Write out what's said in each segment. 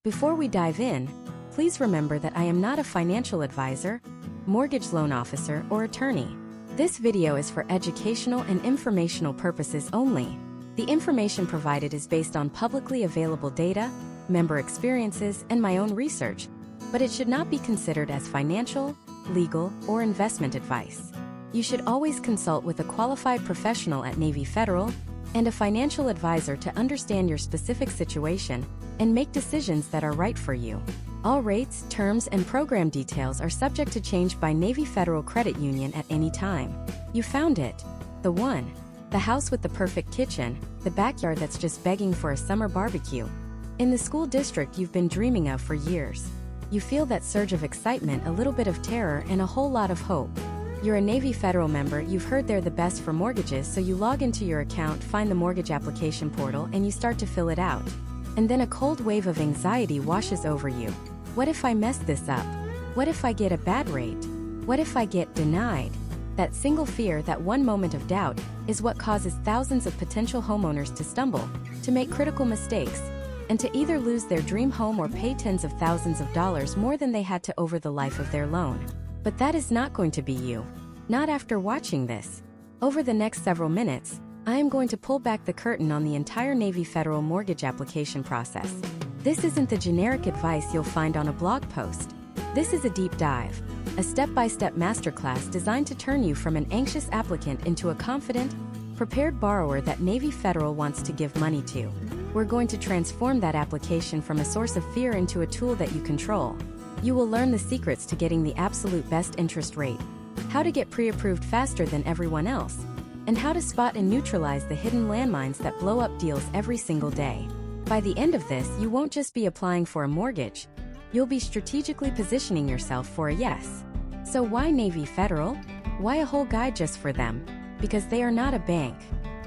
Before we dive in, please remember that I am not a financial advisor, mortgage loan officer, or attorney. This video is for educational and informational purposes only. The information provided is based on publicly available data, member experiences, and my own research, but it should not be considered as financial, legal, or investment advice. You should always consult with a qualified professional at Navy Federal and a financial advisor to understand your specific situation and make decisions that are right for you. All rates, terms, and program details are subject to change by Navy Federal Credit Union at any time. You found it. The one. The house with the perfect kitchen, the backyard that's just begging for a summer barbecue. In the school district you've been dreaming of for years. You feel that surge of excitement, a little bit of terror, and a whole lot of hope. You're a Navy Federal member, you've heard they're the best for mortgages, so you log into your account, find the mortgage application portal, and you start to fill it out. And then a cold wave of anxiety washes over you. What if I mess this up? What if I get a bad rate? What if I get denied? That single fear, that one moment of doubt, is what causes thousands of potential homeowners to stumble, to make critical mistakes, and to either lose their dream home or pay tens of thousands of dollars more than they had to over the life of their loan. But that is not going to be you. Not after watching this. Over the next several minutes, I am going to pull back the curtain on the entire Navy Federal mortgage application process. This isn't the generic advice you'll find on a blog post. This is a deep dive, a step-by-step masterclass designed to turn you from an anxious applicant into a confident, prepared borrower that Navy Federal wants to give money to. We're going to transform that application from a source of fear into a tool that you control. You will learn the secrets to getting the absolute best interest rate, how to get pre-approved faster than everyone else, and how to spot and neutralize the hidden landmines that blow up deals every single day. By the end of this, you won't just be applying for a mortgage, you'll be strategically positioning yourself for a yes. So why Navy Federal? Why a whole guide just for them? Because they are not a bank.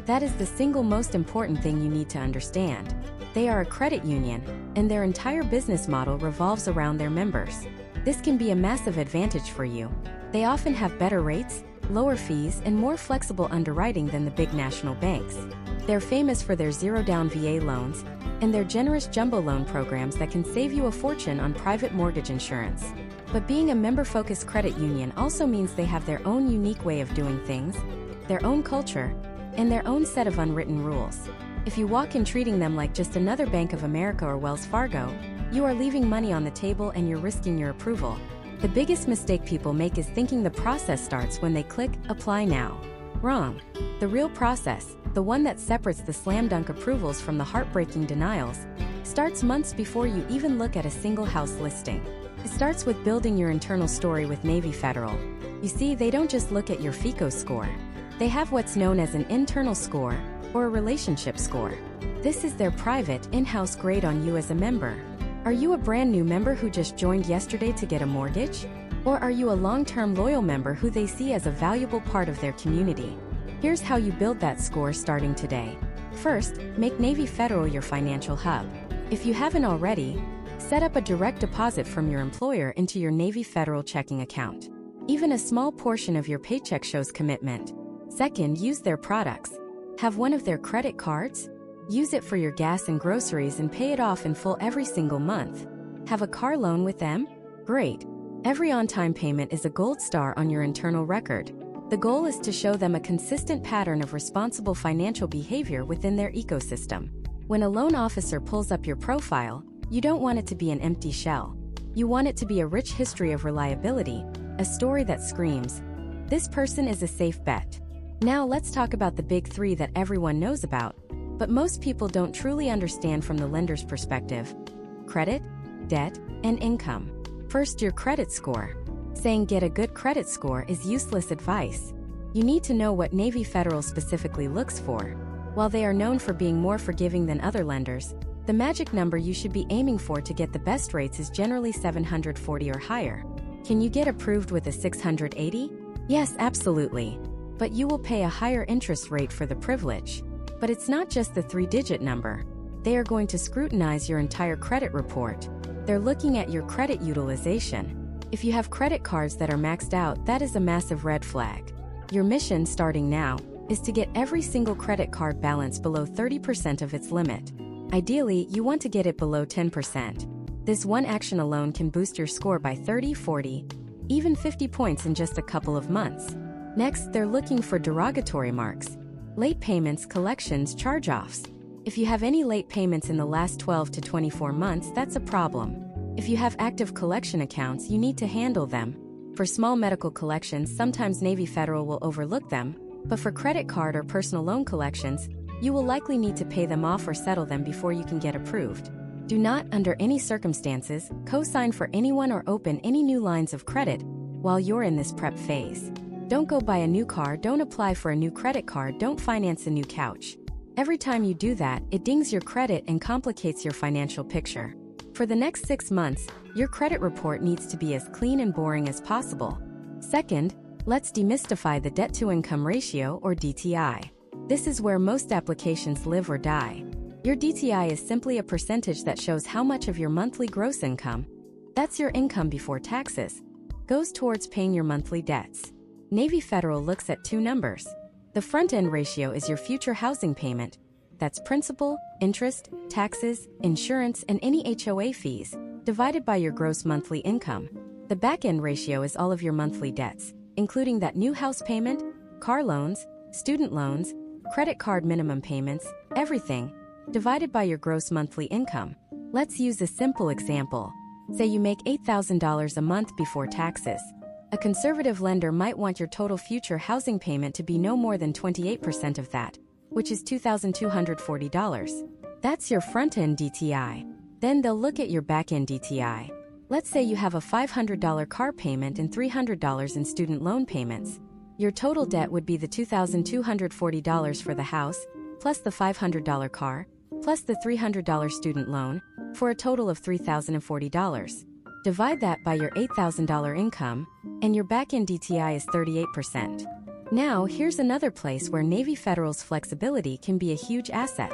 That is the single most important thing you need to understand. They are a credit union, and their entire business model revolves around their members. This can be a massive advantage for you. They often have better rates, lower fees, and more flexible underwriting than the big national banks. They're famous for their zero-down VA loans and their generous jumbo loan programs that can save you a fortune on private mortgage insurance. But being a member-focused credit union also means they have their own unique way of doing things, their own culture, and their own set of unwritten rules. If you walk in treating them like just another Bank of America or Wells Fargo, you are leaving money on the table and you're risking your approval. The biggest mistake people make is thinking the process starts when they click Apply Now. Wrong. The real process, the one that separates the slam dunk approvals from the heartbreaking denials, starts months before you even look at a single house listing. It starts with building your internal story with Navy Federal. You see, they don't just look at your FICO score. They have what's known as an internal score, or a relationship score. This is their private, in-house grade on you as a member. Are you a brand new member who just joined yesterday to get a mortgage? Or are you a long-term loyal member who they see as a valuable part of their community? Here's how you build that score starting today. First, make Navy Federal your financial hub. If you haven't already, set up a direct deposit from your employer into your Navy Federal checking account. Even a small portion of your paycheck shows commitment. Second, use their products. Have one of their credit cards? Use it for your gas and groceries and pay it off in full every single month. Have a car loan with them? Great. Every on-time payment is a gold star on your internal record. The goal is to show them a consistent pattern of responsible financial behavior within their ecosystem. When a loan officer pulls up your profile, you don't want it to be an empty shell. You want it to be a rich history of reliability, a story that screams, "This person is a safe bet." Now let's talk about the big three that everyone knows about, but most people don't truly understand from the lender's perspective: credit, debt, and income. First, your credit score. Saying get a good credit score is useless advice. You need to know what Navy Federal specifically looks for. While they are known for being more forgiving than other lenders, the magic number you should be aiming for to get the best rates is generally 740 or higher. Can you get approved with a 680? Yes, absolutely. But you will pay a higher interest rate for the privilege. But it's not just the three-digit number. They are going to scrutinize your entire credit report. They're looking at your credit utilization. If you have credit cards that are maxed out, that is a massive red flag. Your mission, starting now, is to get every single credit card balance below 30% of its limit. Ideally, you want to get it below 10%. This one action alone can boost your score by 30, 40, even 50 points in just a couple of months. Next, they're looking for derogatory marks. Late payments, collections, charge-offs. If you have any late payments in the last 12 to 24 months, that's a problem. If you have active collection accounts, you need to handle them. For small medical collections, sometimes Navy Federal will overlook them, but for credit card or personal loan collections, you will likely need to pay them off or settle them before you can get approved. Do not, under any circumstances, co-sign for anyone or open any new lines of credit while you're in this prep phase. Don't go buy a new car, don't apply for a new credit card, don't finance a new couch. Every time you do that, it dings your credit and complicates your financial picture. For the next 6 months, your credit report needs to be as clean and boring as possible. Second, let's demystify the debt-to-income ratio, or DTI. This is where most applications live or die. Your DTI is simply a percentage that shows how much of your monthly gross income, that's your income before taxes, goes towards paying your monthly debts. Navy Federal looks at 2 numbers. The front-end ratio is your future housing payment. That's principal, interest, taxes, insurance, and any HOA fees, divided by your gross monthly income. The back-end ratio is all of your monthly debts, including that new house payment, car loans, student loans, credit card minimum payments, everything, divided by your gross monthly income. Let's use a simple example. Say you make $8,000 a month before taxes. A conservative lender might want your total future housing payment to be no more than 28% of that, which is $2,240. That's your front-end DTI. Then they'll look at your back-end DTI. Let's say you have a $500 car payment and $300 in student loan payments. Your total debt would be the $2,240 for the house, plus the $500 car, plus the $300 student loan, for a total of $3,040. Divide that by your $8,000 income, and your back-end DTI is 38%. Now, here's another place where Navy Federal's flexibility can be a huge asset.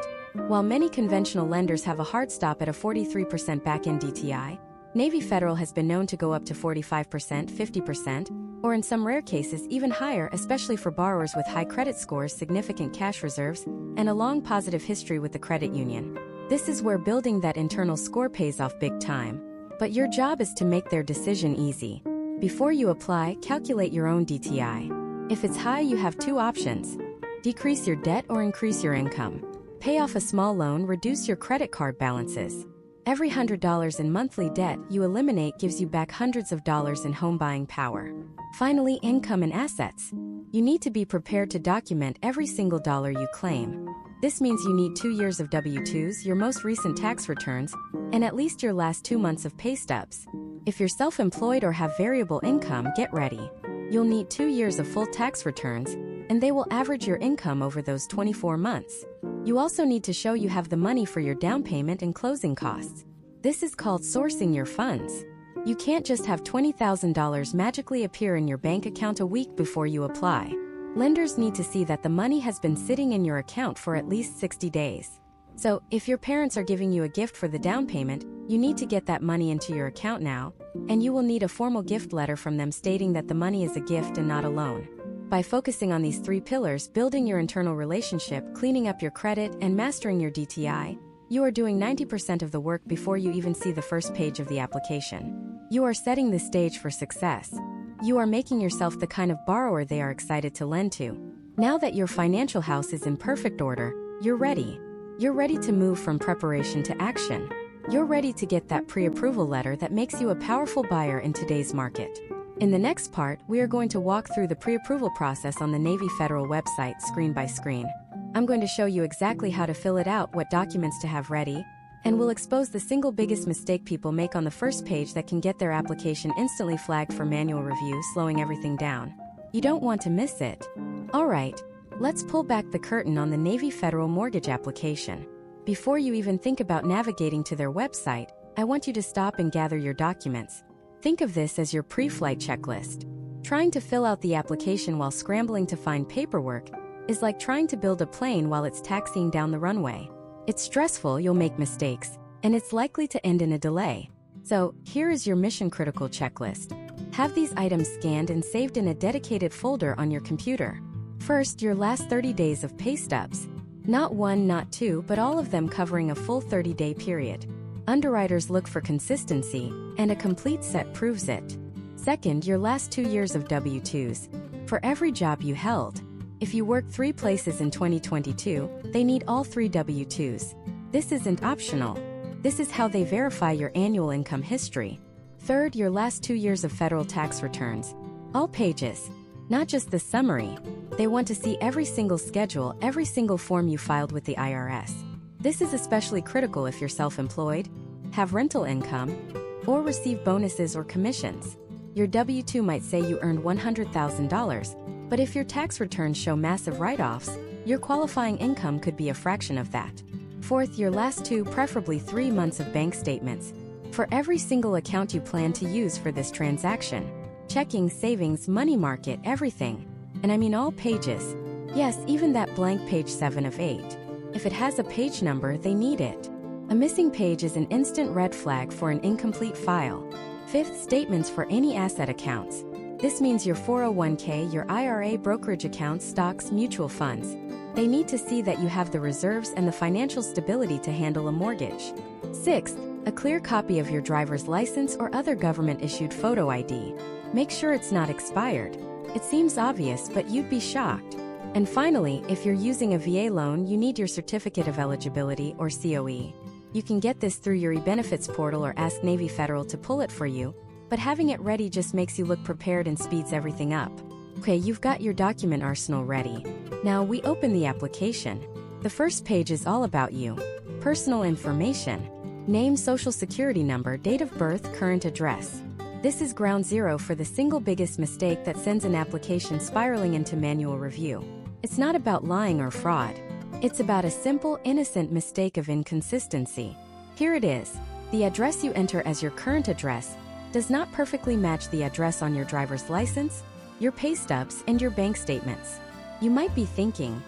While many conventional lenders have a hard stop at a 43% back-end DTI, Navy Federal has been known to go up to 45%, 50%, or in some rare cases even higher, especially for borrowers with high credit scores, significant cash reserves, and a long positive history with the credit union. This is where building that internal score pays off big time. But your job is to make their decision easy. Before you apply, calculate your own DTI. If it's high, you have 2 options. Decrease your debt or increase your income. Pay off a small loan, reduce your credit card balances. Every $100 in monthly debt you eliminate gives you back hundreds of dollars in home buying power. Finally, income and assets. You need to be prepared to document every single dollar you claim. This means you need 2 years of W-2s, your most recent tax returns, and at least your last 2 months of pay stubs. If you're self-employed or have variable income, get ready. You'll need 2 years of full tax returns, and they will average your income over those 24 months. You also need to show you have the money for your down payment and closing costs. This is called sourcing your funds. You can't just have $20,000 magically appear in your bank account a week before you apply. Lenders need to see that the money has been sitting in your account for at least 60 days. So, if your parents are giving you a gift for the down payment, you need to get that money into your account now, and you will need a formal gift letter from them stating that the money is a gift and not a loan. By focusing on these 3 pillars, building your internal relationship, cleaning up your credit, and mastering your DTI, you are doing 90% of the work before you even see the first page of the application. You are setting the stage for success. You are making yourself the kind of borrower they are excited to lend to. Now that your financial house is in perfect order, you're ready. You're ready to move from preparation to action. You're ready to get that pre-approval letter that makes you a powerful buyer in today's market. In the next part, we are going to walk through the pre-approval process on the Navy Federal website, screen by screen. I'm going to show you exactly how to fill it out, what documents to have ready, and we'll expose the single biggest mistake people make on the first page that can get their application instantly flagged for manual review, slowing everything down. You don't want to miss it. Alright, let's pull back the curtain on the Navy Federal mortgage application. Before you even think about navigating to their website, I want you to stop and gather your documents. Think of this as your pre-flight checklist. Trying to fill out the application while scrambling to find paperwork is like trying to build a plane while it's taxiing down the runway. It's stressful, you'll make mistakes, and it's likely to end in a delay. So, here is your mission-critical checklist. Have these items scanned and saved in a dedicated folder on your computer. First, your last 30 days of pay stubs. Not 1, not 2, but all of them covering a full 30-day period. Underwriters look for consistency, and a complete set proves it. Second, your last 2 years of W-2s. For every job you held, if you worked 3 places in 2022, they need all 3 W-2s. This isn't optional. This is how they verify your annual income history. Third, your last 2 years of federal tax returns. All pages, not just the summary. They want to see every single schedule, every single form you filed with the IRS. This is especially critical if you're self-employed, have rental income, or receive bonuses or commissions. Your W-2 might say you earned $100,000, but if your tax returns show massive write-offs, your qualifying income could be a fraction of that. Fourth, your last 2, preferably 3 months of bank statements. For every single account you plan to use for this transaction. Checking, savings, money market, everything. And I mean all pages. Yes, even that blank page 7 of 8. If it has a page number, they need it. A missing page is an instant red flag for an incomplete file. Fifth, statements for any asset accounts. This means your 401k, your IRA, brokerage accounts, stocks, mutual funds. They need to see that you have the reserves and the financial stability to handle a mortgage. Sixth, a clear copy of your driver's license or other government-issued photo ID. Make sure it's not expired. It seems obvious, but you'd be shocked. And finally, if you're using a VA loan, you need your Certificate of Eligibility, or COE. You can get this through your eBenefits portal or ask Navy Federal to pull it for you, but having it ready just makes you look prepared and speeds everything up. Okay, you've got your document arsenal ready. Now we open the application. The first page is all about you. Personal information. Name, social security number, date of birth, current address. This is ground zero for the single biggest mistake that sends an application spiraling into manual review. It's not about lying or fraud. It's about a simple, innocent mistake of inconsistency. Here it is. The address you enter as your current address does not perfectly match the address on your driver's license, your pay stubs, and your bank statements. You might be thinking,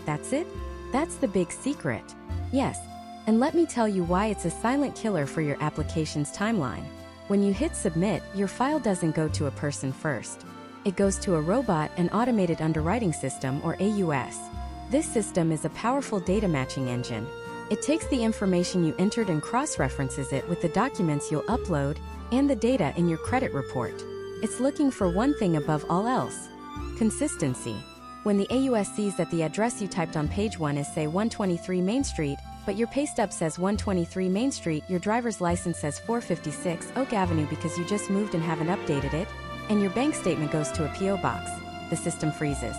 that's it? That's the big secret. Yes, and let me tell you why it's a silent killer for your application's timeline. When you hit submit, your file doesn't go to a person first. It goes to a robot, an automated underwriting system, or AUS. This system is a powerful data matching engine. It takes the information you entered and cross-references it with the documents you'll upload and the data in your credit report. It's looking for one thing above all else: consistency. When the AUS sees that the address you typed on page 1 is, say, 123 Main Street, but your pay stub says 123 Main Street, your driver's license says 456 Oak Avenue because you just moved and haven't updated it, and your bank statement goes to a P.O. box, the system freezes.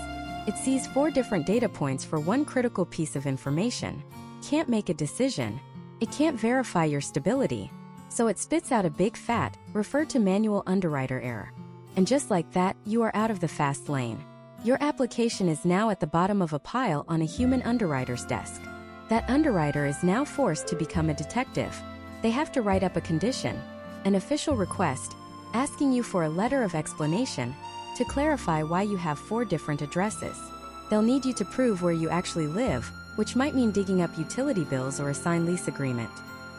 It sees 4 different data points for one critical piece of information. Can't make a decision. It can't verify your stability. So it spits out a big fat, refer to manual underwriter error. And just like that, you are out of the fast lane. Your application is now at the bottom of a pile on a human underwriter's desk. That underwriter is now forced to become a detective. They have to write up a condition, an official request, asking you for a letter of explanation to clarify why you have 4 different addresses. They'll need you to prove where you actually live, which might mean digging up utility bills or a signed lease agreement.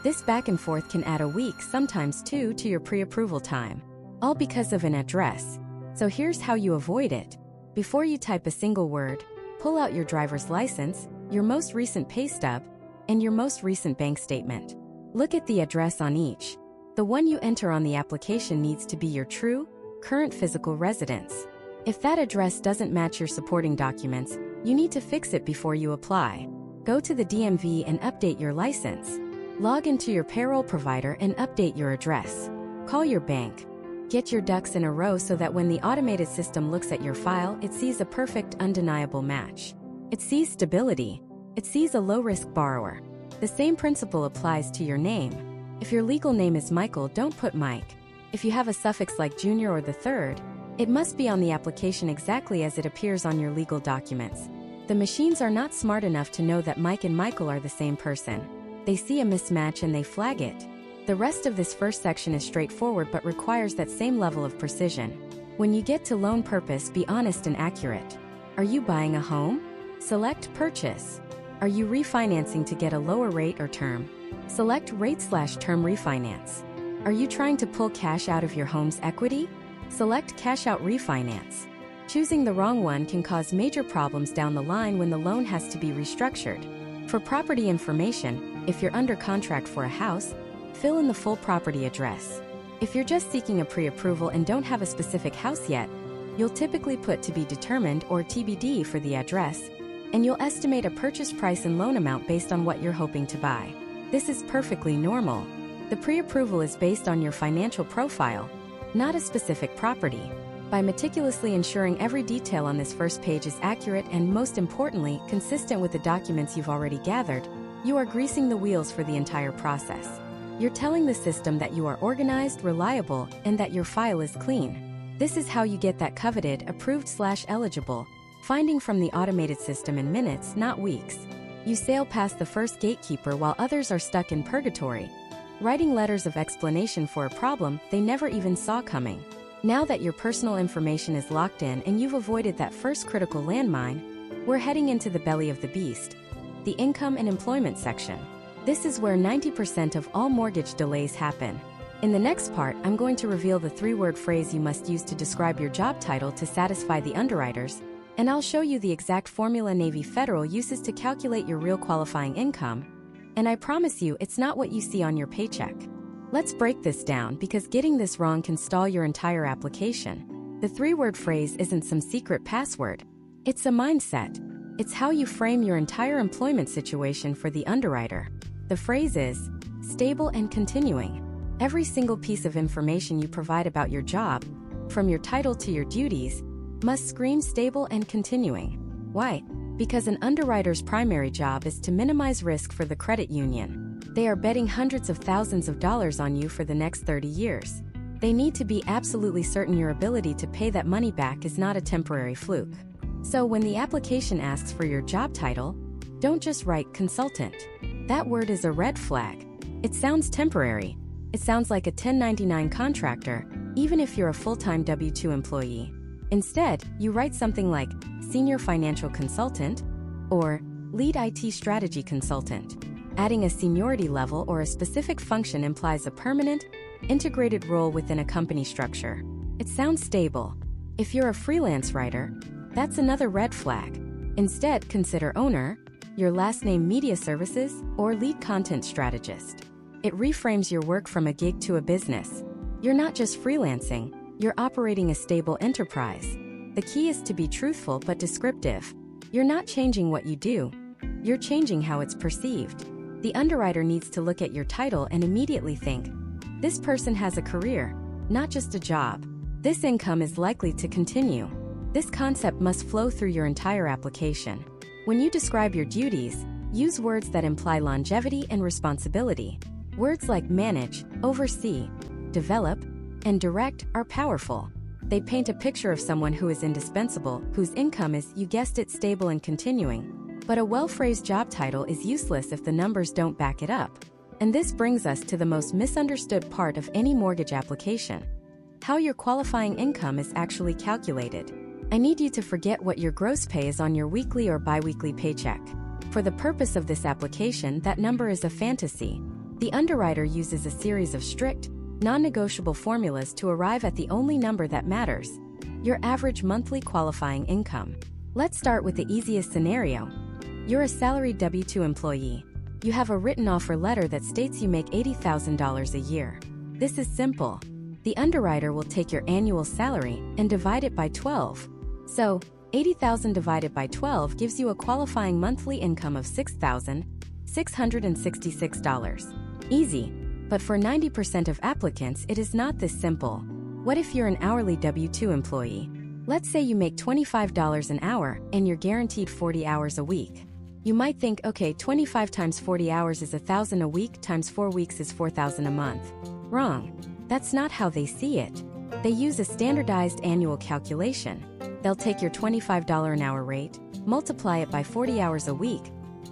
This back and forth can add a week, sometimes 2, to your pre-approval time, all because of an address. So here's how you avoid it. Before you type a single word, pull out your driver's license, your most recent pay stub, and your most recent bank statement. Look at the address on each. The one you enter on the application needs to be your true, current physical residence. If that address doesn't match your supporting documents, you need to fix it before you apply. Go to the DMV and update your license. Log into your payroll provider and update your address. Call your bank. Get your ducks in a row so that when the automated system looks at your file, it sees a perfect, undeniable match. It sees stability. It sees a low-risk borrower. The same principle applies to your name. If your legal name is Michael, don't put Mike. If you have a suffix like Junior or the third, it must be on the application exactly as it appears on your legal documents. The machines are not smart enough to know that Mike and Michael are the same person. They see a mismatch and they flag it. The rest of this first section is straightforward but requires that same level of precision. When you get to loan purpose, be honest and accurate. Are you buying a home? Select purchase. Are you refinancing to get a lower rate or term? Select rate/term refinance. Are you trying to pull cash out of your home's equity? Select cash out refinance. Choosing the wrong one can cause major problems down the line when the loan has to be restructured. For property information, if you're under contract for a house, Fill in the full property address. If you're just seeking a pre-approval and don't have a specific house yet, you'll typically put to be determined or TBD for the address, and you'll estimate a purchase price and loan amount based on what you're hoping to buy. This is perfectly normal. The pre-approval is based on your financial profile, not a specific property. By meticulously ensuring every detail on this first page is accurate and, most importantly, consistent with the documents you've already gathered, you are greasing the wheels for the entire process. You're telling the system that you are organized, reliable, and that your file is clean. This is how you get that coveted approved/eligible finding from the automated system in minutes, not weeks. You sail past the first gatekeeper while others are stuck in purgatory, writing letters of explanation for a problem they never even saw coming. Now that your personal information is locked in and you've avoided that first critical landmine, we're heading into the belly of the beast, the income and employment section. This is where 90% of all mortgage delays happen. In the next part, I'm going to reveal the 3-word phrase you must use to describe your job title to satisfy the underwriters, and I'll show you the exact formula Navy Federal uses to calculate your real qualifying income. And I promise you, it's not what you see on your paycheck. Let's break this down, because getting this wrong can stall your entire application. The 3-word phrase isn't some secret password. It's a mindset. It's how you frame your entire employment situation for the underwriter. The phrase is stable and continuing. Every single piece of information you provide about your job, from your title to your duties, must scream stable and continuing. Why? Because an underwriter's primary job is to minimize risk for the credit union. They are betting hundreds of thousands of dollars on you for the next 30 years. They need to be absolutely certain your ability to pay that money back is not a temporary fluke. So when the application asks for your job title, don't just write consultant. That word is a red flag. It sounds temporary. It sounds like a 1099 contractor, even if you're a full-time W-2 employee. Instead, you write something like senior financial consultant or lead IT strategy consultant. Adding a seniority level or a specific function implies a permanent, integrated role within a company structure. It sounds stable. If you're a freelance writer, that's another red flag. Instead, consider owner, your last name media services, or lead content strategist. It reframes your work from a gig to a business. You're not just freelancing, you're operating a stable enterprise. The key is to be truthful but descriptive. You're not changing what you do, you're changing how it's perceived. The underwriter needs to look at your title and immediately think, this person has a career, not just a job. This income is likely to continue. This concept must flow through your entire application. When you describe your duties, use words that imply longevity and responsibility. Words like manage, oversee, develop, and direct are powerful. They paint a picture of someone who is indispensable, whose income is, you guessed it, stable and continuing. But a well-phrased job title is useless if the numbers don't back it up. And this brings us to the most misunderstood part of any mortgage application: how your qualifying income is actually calculated. I need you to forget what your gross pay is on your weekly or bi-weekly paycheck. For the purpose of this application, that number is a fantasy. The underwriter uses a series of strict, non-negotiable formulas to arrive at the only number that matters: your average monthly qualifying income. Let's start with the easiest scenario. You're a salaried W-2 employee. You have a written offer letter that states you make $80,000 a year. This is simple. The underwriter will take your annual salary and divide it by 12. So, 80,000 divided by 12 gives you a qualifying monthly income of $6,666. Easy. But for 90% of applicants, it is not this simple. What if you're an hourly W-2 employee? Let's say you make $25 an hour and you're guaranteed 40 hours a week. You might think, okay, 25 times 40 hours is $1,000 a week times 4 weeks is $4,000 a month. Wrong. That's not how they see it. They use a standardized annual calculation. They'll take your $25 an hour rate, multiply it by 40 hours a week,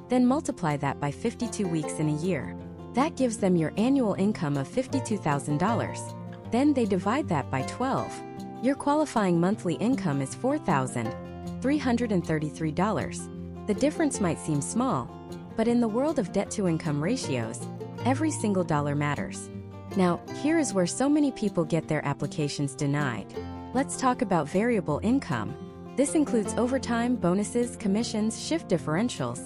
then multiply that by 52 weeks in a year. That gives them your annual income of $52,000. Then they divide that by 12. Your qualifying monthly income is $4,333. The difference might seem small, but in the world of debt-to-income ratios, every single dollar matters. Now, here is where so many people get their applications denied. Let's talk about variable income. This includes overtime, bonuses, commissions, shift differentials,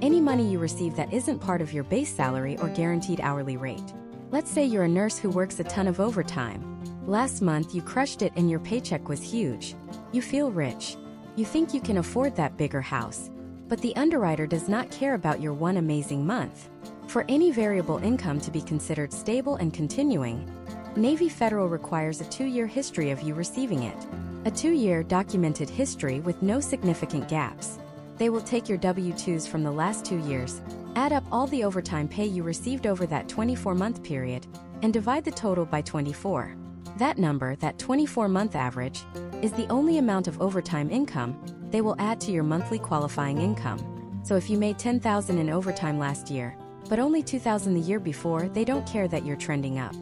any money you receive that isn't part of your base salary or guaranteed hourly rate. Let's say you're a nurse who works a ton of overtime. Last month you crushed it and your paycheck was huge. You feel rich. You think you can afford that bigger house. But the underwriter does not care about your one amazing month. For any variable income to be considered stable and continuing, Navy Federal requires a 2-year history of you receiving it. A 2-year documented history with no significant gaps. They will take your W-2s from the last 2 years, add up all the overtime pay you received over that 24-month period, and divide the total by 24. That number, that 24-month average, is the only amount of overtime income they will add to your monthly qualifying income. So if you made $10,000 in overtime last year, but only $2,000 the year before, they don't care that you're trending up.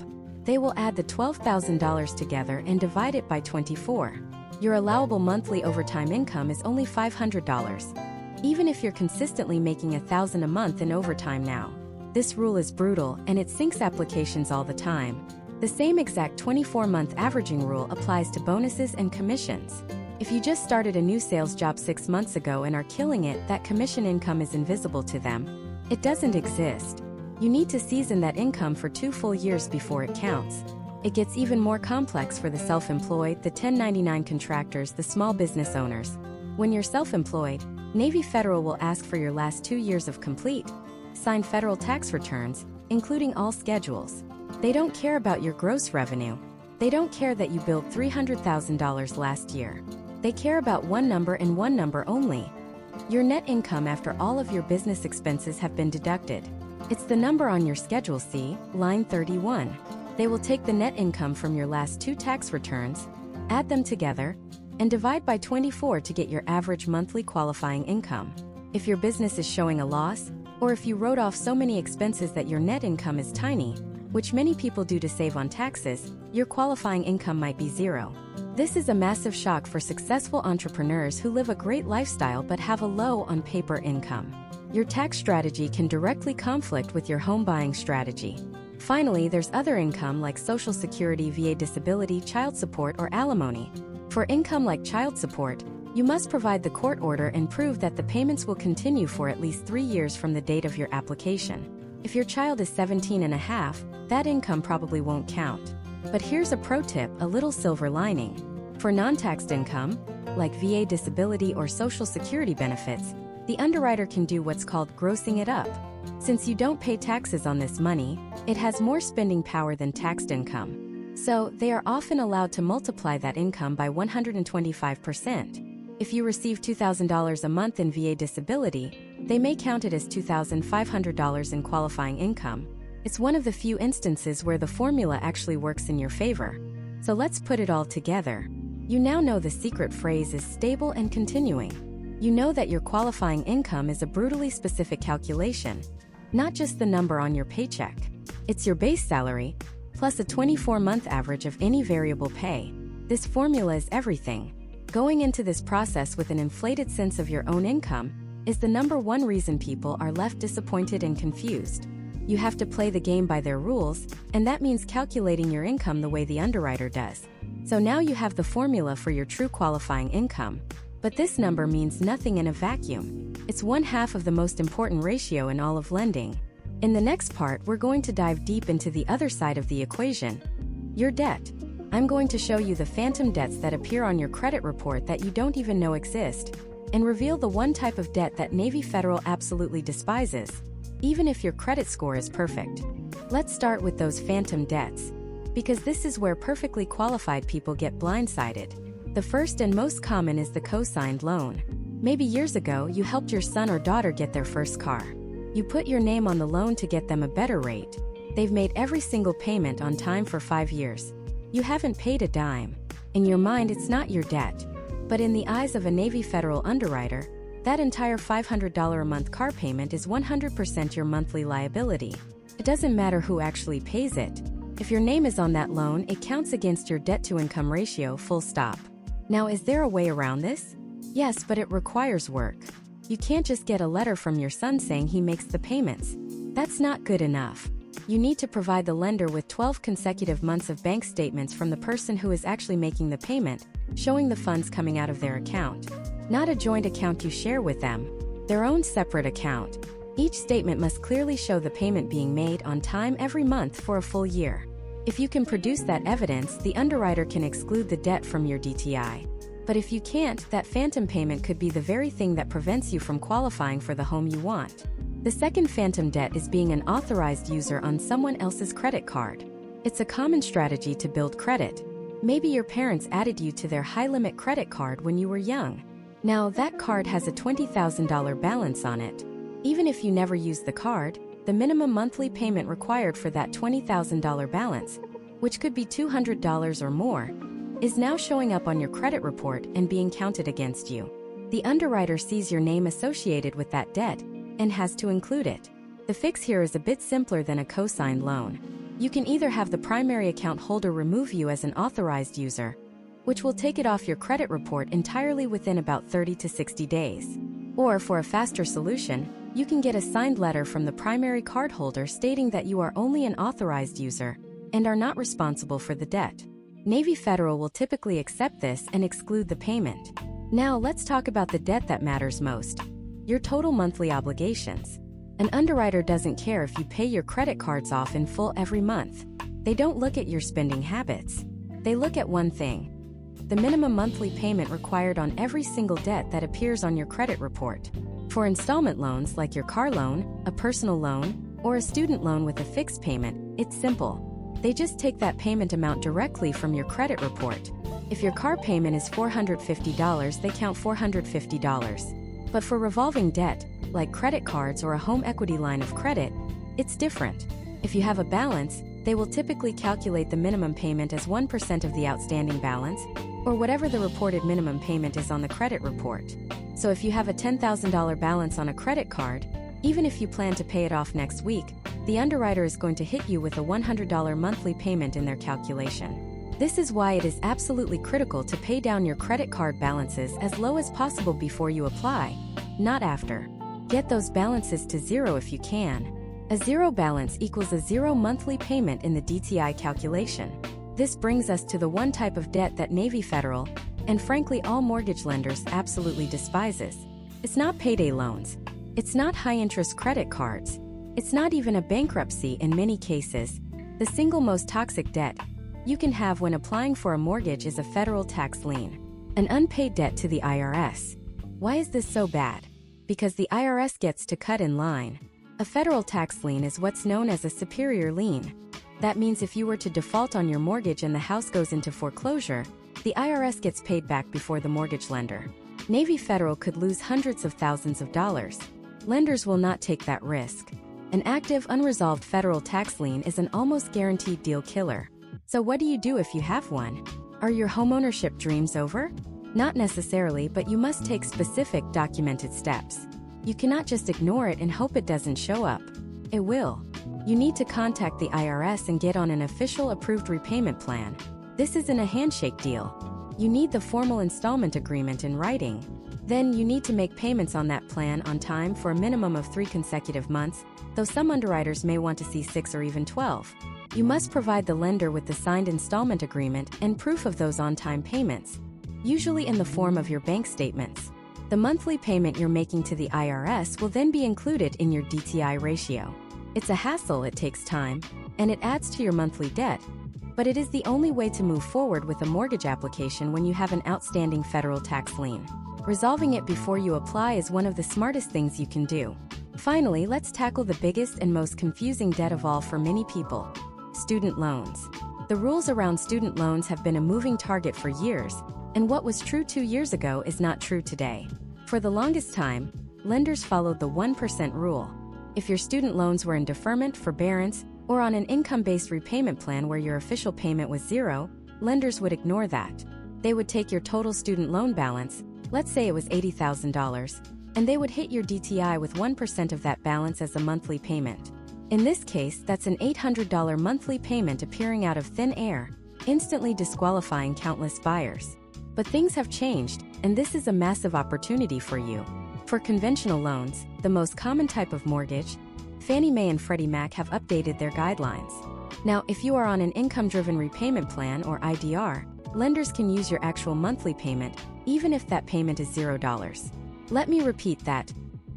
They will add the $12,000 together and divide it by 24. Your allowable monthly overtime income is only $500. Even if you're consistently making $1,000 a month in overtime now. This rule is brutal and it sinks applications all the time. The same exact 24-month averaging rule applies to bonuses and commissions. If you just started a new sales job 6 months ago and are killing it, that commission income is invisible to them. It doesn't exist. You need to season that income for 2 full years before it counts. It gets even more complex for the self-employed, the 1099 contractors, the small business owners. When you're self-employed, Navy Federal will ask for your last 2 years of complete, signed federal tax returns, including all schedules. They don't care about your gross revenue. They don't care that you billed $300,000 last year. They care about one number and one number only. Your net income after all of your business expenses have been deducted. It's the number on your Schedule C, line 31. They will take the net income from your last 2 tax returns, add them together, and divide by 24 to get your average monthly qualifying income. If your business is showing a loss, or if you wrote off so many expenses that your net income is tiny, which many people do to save on taxes, your qualifying income might be 0. This is a massive shock for successful entrepreneurs who live a great lifestyle but have a low on paper income. Your tax strategy can directly conflict with your home buying strategy. Finally, there's other income like Social Security, VA disability, child support, or alimony. For income like child support, you must provide the court order and prove that the payments will continue for at least 3 years from the date of your application. If your child is 17 and a half, that income probably won't count. But here's a pro tip, a little silver lining. For non-taxed income, like VA disability or Social Security benefits, the underwriter can do what's called grossing it up. Since you don't pay taxes on this money, it has more spending power than taxed income. So, they are often allowed to multiply that income by 125%. If you receive $2,000 a month in VA disability, they may count it as $2,500 in qualifying income. It's one of the few instances where the formula actually works in your favor. So let's put it all together. You now know the secret phrase is stable and continuing. You know that your qualifying income is a brutally specific calculation, not just the number on your paycheck. It's your base salary, plus a 24-month average of any variable pay. This formula is everything. Going into this process with an inflated sense of your own income is the #1 reason people are left disappointed and confused. You have to play the game by their rules, and that means calculating your income the way the underwriter does. So now you have the formula for your true qualifying income. But this number means nothing in a vacuum. It's 1/2 of the most important ratio in all of lending. In the next part, we're going to dive deep into the other side of the equation, your debt. I'm going to show you the phantom debts that appear on your credit report that you don't even know exist, and reveal the one type of debt that Navy Federal absolutely despises, even if your credit score is perfect. Let's start with those phantom debts, because this is where perfectly qualified people get blindsided. The first and most common is the co-signed loan. Maybe years ago, you helped your son or daughter get their first car. You put your name on the loan to get them a better rate. They've made every single payment on time for 5 years. You haven't paid a dime. In your mind, it's not your debt. But in the eyes of a Navy Federal underwriter, that entire $500 a month car payment is 100% your monthly liability. It doesn't matter who actually pays it. If your name is on that loan, it counts against your debt-to-income ratio, full stop. Now, is there a way around this? Yes, but it requires work. You can't just get a letter from your son saying he makes the payments. That's not good enough. You need to provide the lender with 12 consecutive months of bank statements from the person who is actually making the payment, showing the funds coming out of their account. Not a joint account you share with them, their own separate account. Each statement must clearly show the payment being made on time every month for a full year. If you can produce that evidence, the underwriter can exclude the debt from your DTI. But if you can't, that phantom payment could be the very thing that prevents you from qualifying for the home you want. The second phantom debt is being an authorized user on someone else's credit card. It's a common strategy to build credit. Maybe your parents added you to their high-limit credit card when you were young. Now, that card has a $20,000 balance on it. Even if you never use the card, the minimum monthly payment required for that $20,000 balance, which could be $200 or more, is now showing up on your credit report and being counted against you. The underwriter sees your name associated with that debt and has to include it. The fix here is a bit simpler than a co-signed loan. You can either have the primary account holder remove you as an authorized user, which will take it off your credit report entirely within about 30 to 60 days. Or for a faster solution, you can get a signed letter from the primary cardholder stating that you are only an authorized user and are not responsible for the debt. Navy Federal will typically accept this and exclude the payment. Now let's talk about the debt that matters most: your total monthly obligations. An underwriter doesn't care if you pay your credit cards off in full every month. They don't look at your spending habits. They look at one thing: the minimum monthly payment required on every single debt that appears on your credit report. For installment loans like your car loan, a personal loan, or a student loan with a fixed payment, it's simple. They just take that payment amount directly from your credit report. If your car payment is $450, they count $450. But for revolving debt, like credit cards or a home equity line of credit, it's different. If you have a balance, they will typically calculate the minimum payment as 1% of the outstanding balance, or whatever the reported minimum payment is on the credit report. So if you have a $10,000 balance on a credit card, even if you plan to pay it off next week, the underwriter is going to hit you with a $100 monthly payment in their calculation. This is why it is absolutely critical to pay down your credit card balances as low as possible before you apply, not after. Get those balances to zero if you can. A zero balance equals a zero monthly payment in the DTI calculation. This brings us to the one type of debt that Navy Federal, and frankly all mortgage lenders, absolutely despises. It's not payday loans. It's not high-interest credit cards. It's not even a bankruptcy in many cases. The single most toxic debt you can have when applying for a mortgage is a federal tax lien, an unpaid debt to the IRS. Why is this so bad? Because the IRS gets to cut in line. A federal tax lien is what's known as a superior lien. That means if you were to default on your mortgage and the house goes into foreclosure, the IRS gets paid back before the mortgage lender. Navy Federal could lose hundreds of thousands of dollars. Lenders will not take that risk. An active, unresolved federal tax lien is an almost guaranteed deal killer. So what do you do if you have one? Are your homeownership dreams over? Not necessarily, but you must take specific, documented steps. You cannot just ignore it and hope it doesn't show up. It will. You need to contact the IRS and get on an official approved repayment plan. This isn't a handshake deal. You need the formal installment agreement in writing. Then you need to make payments on that plan on time for a minimum of 3 consecutive months, though some underwriters may want to see 6 or even 12. You must provide the lender with the signed installment agreement and proof of those on-time payments, usually in the form of your bank statements. The monthly payment you're making to the IRS will then be included in your DTI ratio. It's a hassle, it takes time, and it adds to your monthly debt, but it is the only way to move forward with a mortgage application when you have an outstanding federal tax lien. Resolving it before you apply is one of the smartest things you can do. Finally, let's tackle the biggest and most confusing debt of all for many people: student loans. The rules around student loans have been a moving target for years, and what was true 2 years ago is not true today. For the longest time, lenders followed the 1% rule. If your student loans were in deferment, forbearance, or on an income-based repayment plan where your official payment was zero, lenders would ignore that. They would take your total student loan balance, let's say it was $80,000, and they would hit your DTI with 1% of that balance as a monthly payment. In this case, that's an $800 monthly payment appearing out of thin air, instantly disqualifying countless buyers. But things have changed, and this is a massive opportunity for you. For conventional loans, the most common type of mortgage, Fannie Mae and Freddie Mac have updated their guidelines. Now, if you are on an income-driven repayment plan or IDR, lenders can use your actual monthly payment, even if that payment is $0. Let me repeat that.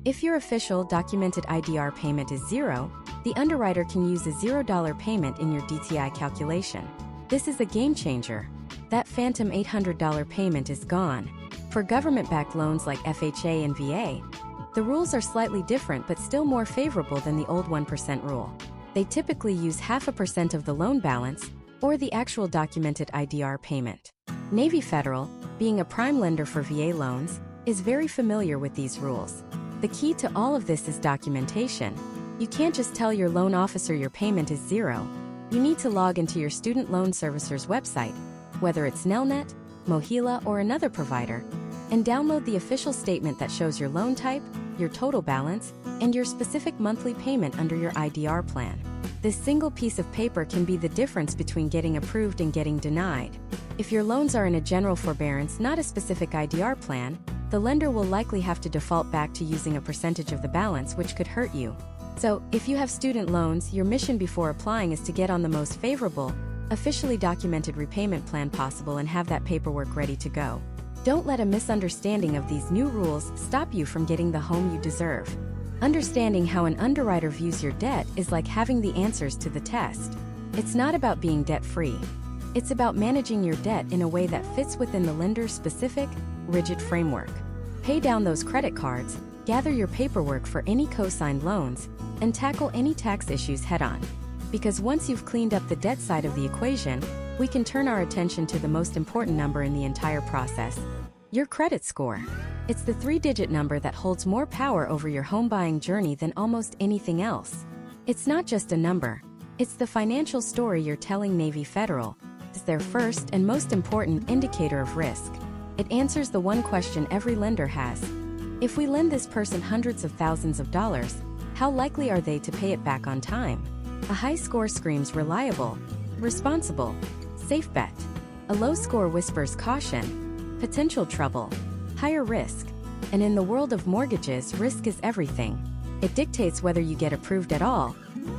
If your official documented IDR payment is zero, the underwriter can use a $0 payment in your DTI calculation. This is a game changer. That phantom $800 payment is gone. For government-backed loans like FHA and VA, the rules are slightly different but still more favorable than the old 1% rule. They typically use 0.5% of the loan balance or the actual documented IDR payment. Navy Federal, being a prime lender for VA loans, is very familiar with these rules. The key to all of this is documentation. You can't just tell your loan officer your payment is zero. You need to log into your student loan servicer's website, whether it's Nelnet, Mohila, or another provider, and download the official statement that shows your loan type, your total balance, and your specific monthly payment under your IDR plan. This single piece of paper can be the difference between getting approved and getting denied. If your loans are in a general forbearance, not a specific IDR plan, the lender will likely have to default back to using a percentage of the balance, which could hurt you. So, if you have student loans, your mission before applying is to get on the most favorable, officially documented repayment plan possible and have that paperwork ready to go. Don't let a misunderstanding of these new rules stop you from getting the home you deserve. Understanding how an underwriter views your debt is like having the answers to the test. It's not about being debt-free. It's about managing your debt in a way that fits within the lender's specific, rigid framework. Pay down those credit cards, gather your paperwork for any co-signed loans, and tackle any tax issues head-on. Because once you've cleaned up the debt side of the equation, we can turn our attention to the most important number in the entire process: your credit score. It's the 3-digit number that holds more power over your home buying journey than almost anything else. It's not just a number, it's the financial story you're telling. Navy Federal is their first and most important indicator of risk. It answers the one question every lender has: if we lend this person hundreds of thousands of dollars, how likely are they to pay it back on time? A high score screams reliable, responsible, safe bet. A low score whispers caution, potential trouble, higher risk. And in the world of mortgages, risk is everything. It dictates whether you get approved at all,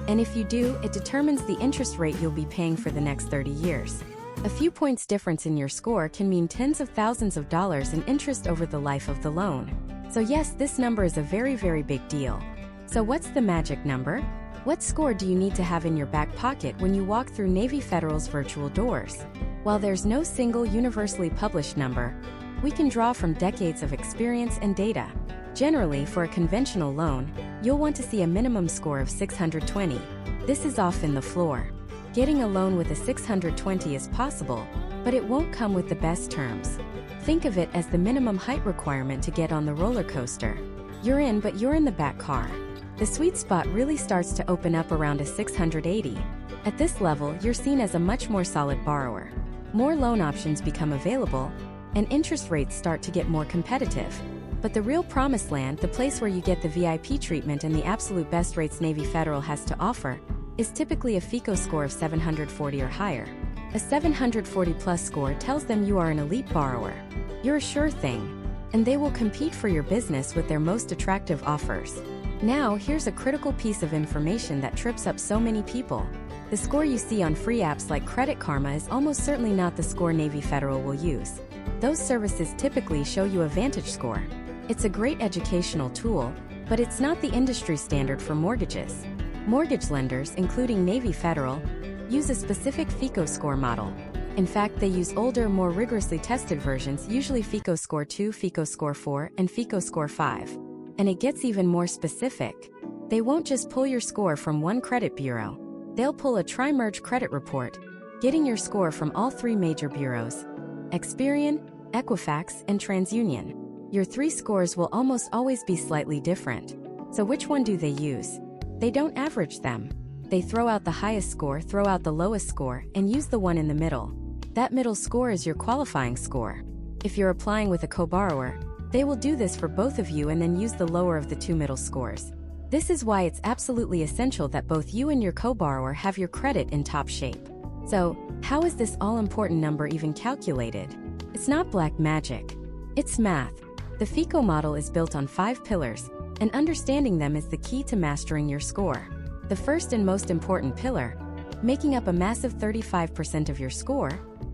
and if you do, it determines the interest rate you'll be paying for the next 30 years. A few points difference in your score can mean tens of thousands of dollars in interest over the life of the loan. So yes, this number is a very, very big deal. So what's the magic number? What score do you need to have in your back pocket when you walk through Navy Federal's virtual doors? While there's no single universally published number, we can draw from decades of experience and data. Generally, for a conventional loan, you'll want to see a minimum score of 620. This is often the floor. Getting a loan with a 620 is possible, but it won't come with the best terms. Think of it as the minimum height requirement to get on the roller coaster. You're in, but you're in the back car. The sweet spot really starts to open up around a 680. At this level, you're seen as a much more solid borrower. More loan options become available, and interest rates start to get more competitive. But the real promised land, the place where you get the VIP treatment and the absolute best rates Navy Federal has to offer, is typically a FICO score of 740 or higher. A 740 plus score tells them you are an elite borrower. You're a sure thing, and they will compete for your business with their most attractive offers. Now, here's a critical piece of information that trips up so many people. The score you see on free apps like Credit Karma is almost certainly not the score Navy Federal will use. Those services typically show you a Vantage score. It's a great educational tool, but it's not the industry standard for mortgages. Mortgage lenders, including Navy Federal, use a specific FICO score model. In fact, they use older, more rigorously tested versions, usually FICO Score 2, FICO Score 4, and FICO Score 5. And it gets even more specific. They won't just pull your score from one credit bureau. They'll pull a tri-merge credit report, getting your score from all 3 major bureaus: Experian, Equifax, and TransUnion. Your 3 scores will almost always be slightly different. So which one do they use? They don't average them. They throw out the highest score, throw out the lowest score, and use the one in the middle. That middle score is your qualifying score. If you're applying with a co-borrower, they will do this for both of you and then use the lower of the 2 middle scores. This is why it's absolutely essential that both you and your co-borrower have your credit in top shape. So, how is this all-important number even calculated? It's not black magic. It's math. The FICO model is built on 5 pillars, and understanding them is the key to mastering your score. The first and most important pillar, making up a massive 35% of your score,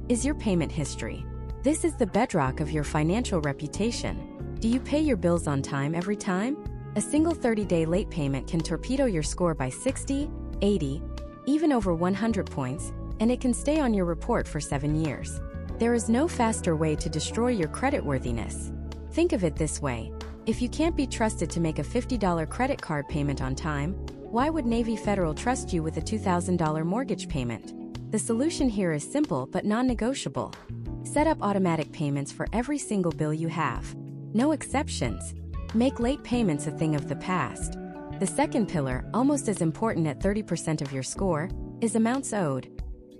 is your payment history. This is the bedrock of your financial reputation. Do you pay your bills on time every time? A single 30-day late payment can torpedo your score by 60, 80, even over 100 points, and it can stay on your report for 7 years. There is no faster way to destroy your creditworthiness. Think of it this way. If you can't be trusted to make a $50 credit card payment on time, why would Navy Federal trust you with a $2,000 mortgage payment? The solution here is simple but non-negotiable. Set up automatic payments for every single bill you have. No exceptions. Make late payments a thing of the past. The second pillar, almost as important at 30% of your score, is amounts owed,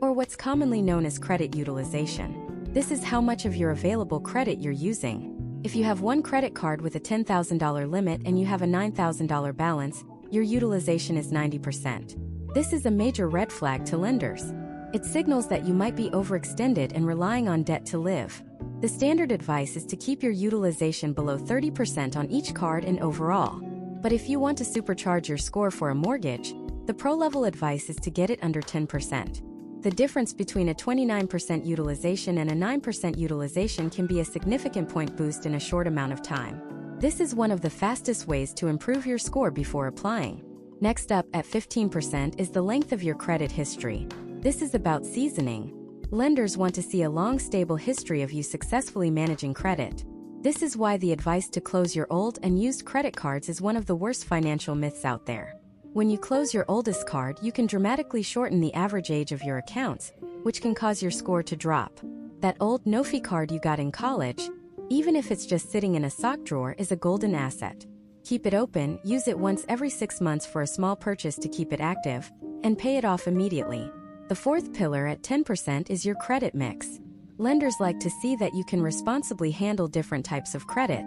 or what's commonly known as credit utilization. This is how much of your available credit you're using. If you have one credit card with a $10,000 limit and you have a $9,000 balance, your utilization is 90%. This is a major red flag to lenders. It signals that you might be overextended and relying on debt to live. The standard advice is to keep your utilization below 30% on each card and overall. But if you want to supercharge your score for a mortgage, the pro-level advice is to get it under 10%. The difference between a 29% utilization and a 9% utilization can be a significant point boost in a short amount of time. This is one of the fastest ways to improve your score before applying. Next up, at 15%, is the length of your credit history. This is about seasoning. Lenders want to see a long, stable history of you successfully managing credit. This is why the advice to close your old and used credit cards is one of the worst financial myths out there. When you close your oldest card, you can dramatically shorten the average age of your accounts, which can cause your score to drop. That old no-fee card you got in college, even if it's just sitting in a sock drawer, is a golden asset. Keep it open, use it once every 6 months for a small purchase to keep it active, and pay it off immediately. The fourth pillar at 10% is your credit mix. Lenders like to see that you can responsibly handle different types of credit.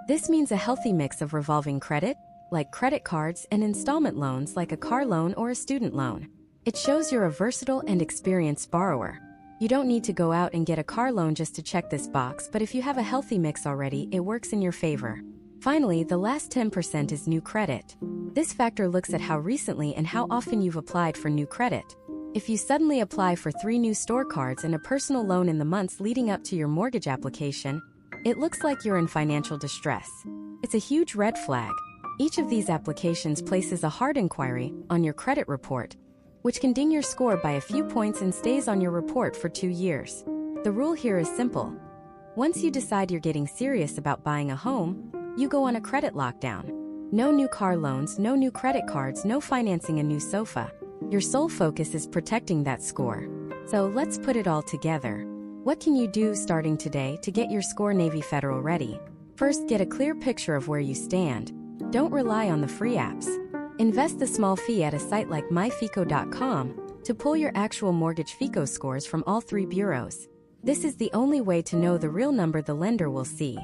This means a healthy mix of revolving credit, like credit cards, and installment loans like a car loan or a student loan. It shows you're a versatile and experienced borrower. You don't need to go out and get a car loan just to check this box, but if you have a healthy mix already, it works in your favor. Finally, the last 10% is new credit. This factor looks at how recently and how often you've applied for new credit. If you suddenly apply for 3 new store cards and a personal loan in the months leading up to your mortgage application, it looks like you're in financial distress. It's a huge red flag. Each of these applications places a hard inquiry on your credit report, which can ding your score by a few points and stays on your report for 2 years. The rule here is simple. Once you decide you're getting serious about buying a home, you go on a credit lockdown. No new car loans, no new credit cards, no financing a new sofa. Your sole focus is protecting that score. So let's put it all together. What can you do starting today to get your score Navy Federal ready? First, get a clear picture of where you stand. Don't rely on the free apps. Invest a small fee at a site like myfico.com to pull your actual mortgage FICO scores from all 3 bureaus. This is the only way to know the real number the lender will see.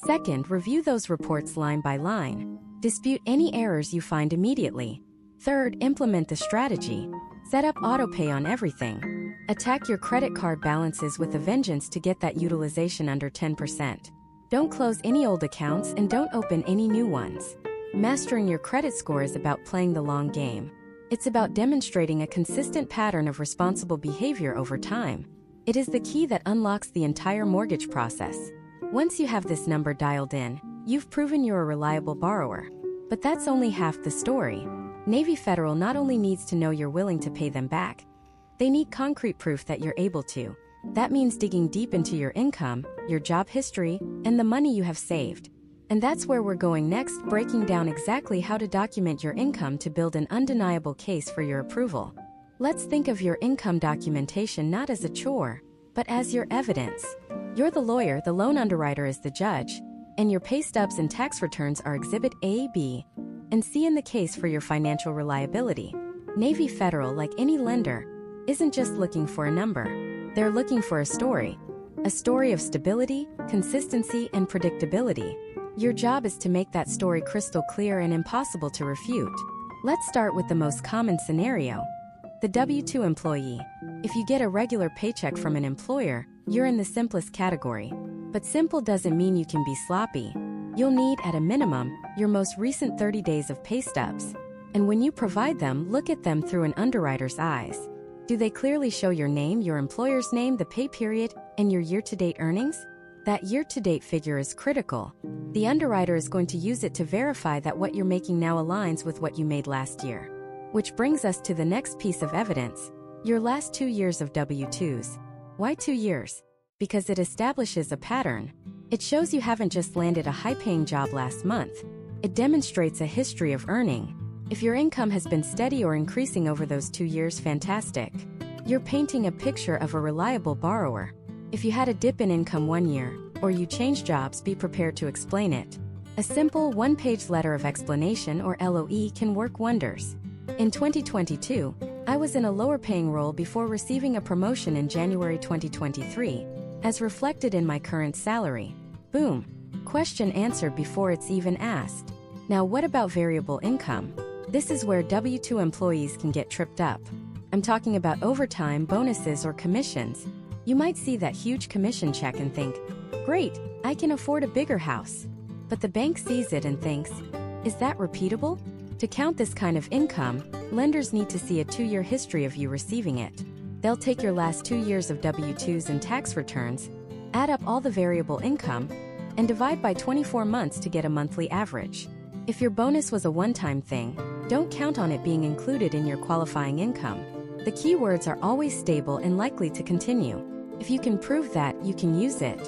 Second, review those reports line by line. Dispute any errors you find immediately. Third, implement the strategy. Set up autopay on everything. Attack your credit card balances with a vengeance to get that utilization under 10%. Don't close any old accounts and don't open any new ones. Mastering your credit score is about playing the long game. It's about demonstrating a consistent pattern of responsible behavior over time. It is the key that unlocks the entire mortgage process. Once you have this number dialed in, you've proven you're a reliable borrower. But that's only half the story. Navy Federal not only needs to know you're willing to pay them back, they need concrete proof that you're able to. That means digging deep into your income, your job history, and the money you have saved. And that's where we're going next, breaking down exactly how to document your income to build an undeniable case for your approval. Let's think of your income documentation not as a chore, but as your evidence. You're the lawyer, the loan underwriter is the judge, and your pay stubs and tax returns are Exhibit A, B, and C in the case for your financial reliability. Navy Federal, like any lender, isn't just looking for a number. They're looking for a story of stability, consistency, and predictability. Your job is to make that story crystal clear and impossible to refute. Let's start with the most common scenario. The W-2 employee. If you get a regular paycheck from an employer, you're in the simplest category. But simple doesn't mean you can be sloppy. You'll need, at a minimum, your most recent 30 days of pay stubs. And when you provide them, look at them through an underwriter's eyes. Do they clearly show your name, your employer's name, the pay period, and your year-to-date earnings? That year-to-date figure is critical. The underwriter is going to use it to verify that what you're making now aligns with what you made last year. Which brings us to the next piece of evidence, your last 2 years of W-2s. Why 2 years? Because it establishes a pattern. It shows you haven't just landed a high-paying job last month. It demonstrates a history of earning. If your income has been steady or increasing over those 2 years, fantastic. You're painting a picture of a reliable borrower. If you had a dip in income 1 year, or you changed jobs, be prepared to explain it. A simple one-page letter of explanation or LOE can work wonders. In 2022, I was in a lower-paying role before receiving a promotion in January 2023, as reflected in my current salary. Boom. Question answered before it's even asked. Now what about variable income? This is where W-2 employees can get tripped up. I'm talking about overtime, bonuses, or commissions. You might see that huge commission check and think, great, I can afford a bigger house. But the bank sees it and thinks, is that repeatable? To count this kind of income, lenders need to see a 2-year history of you receiving it. They'll take your last 2 years of W-2s and tax returns, add up all the variable income, and divide by 24 months to get a monthly average. If your bonus was a one-time thing, don't count on it being included in your qualifying income. The keywords are always stable and likely to continue. If you can prove that, you can use it.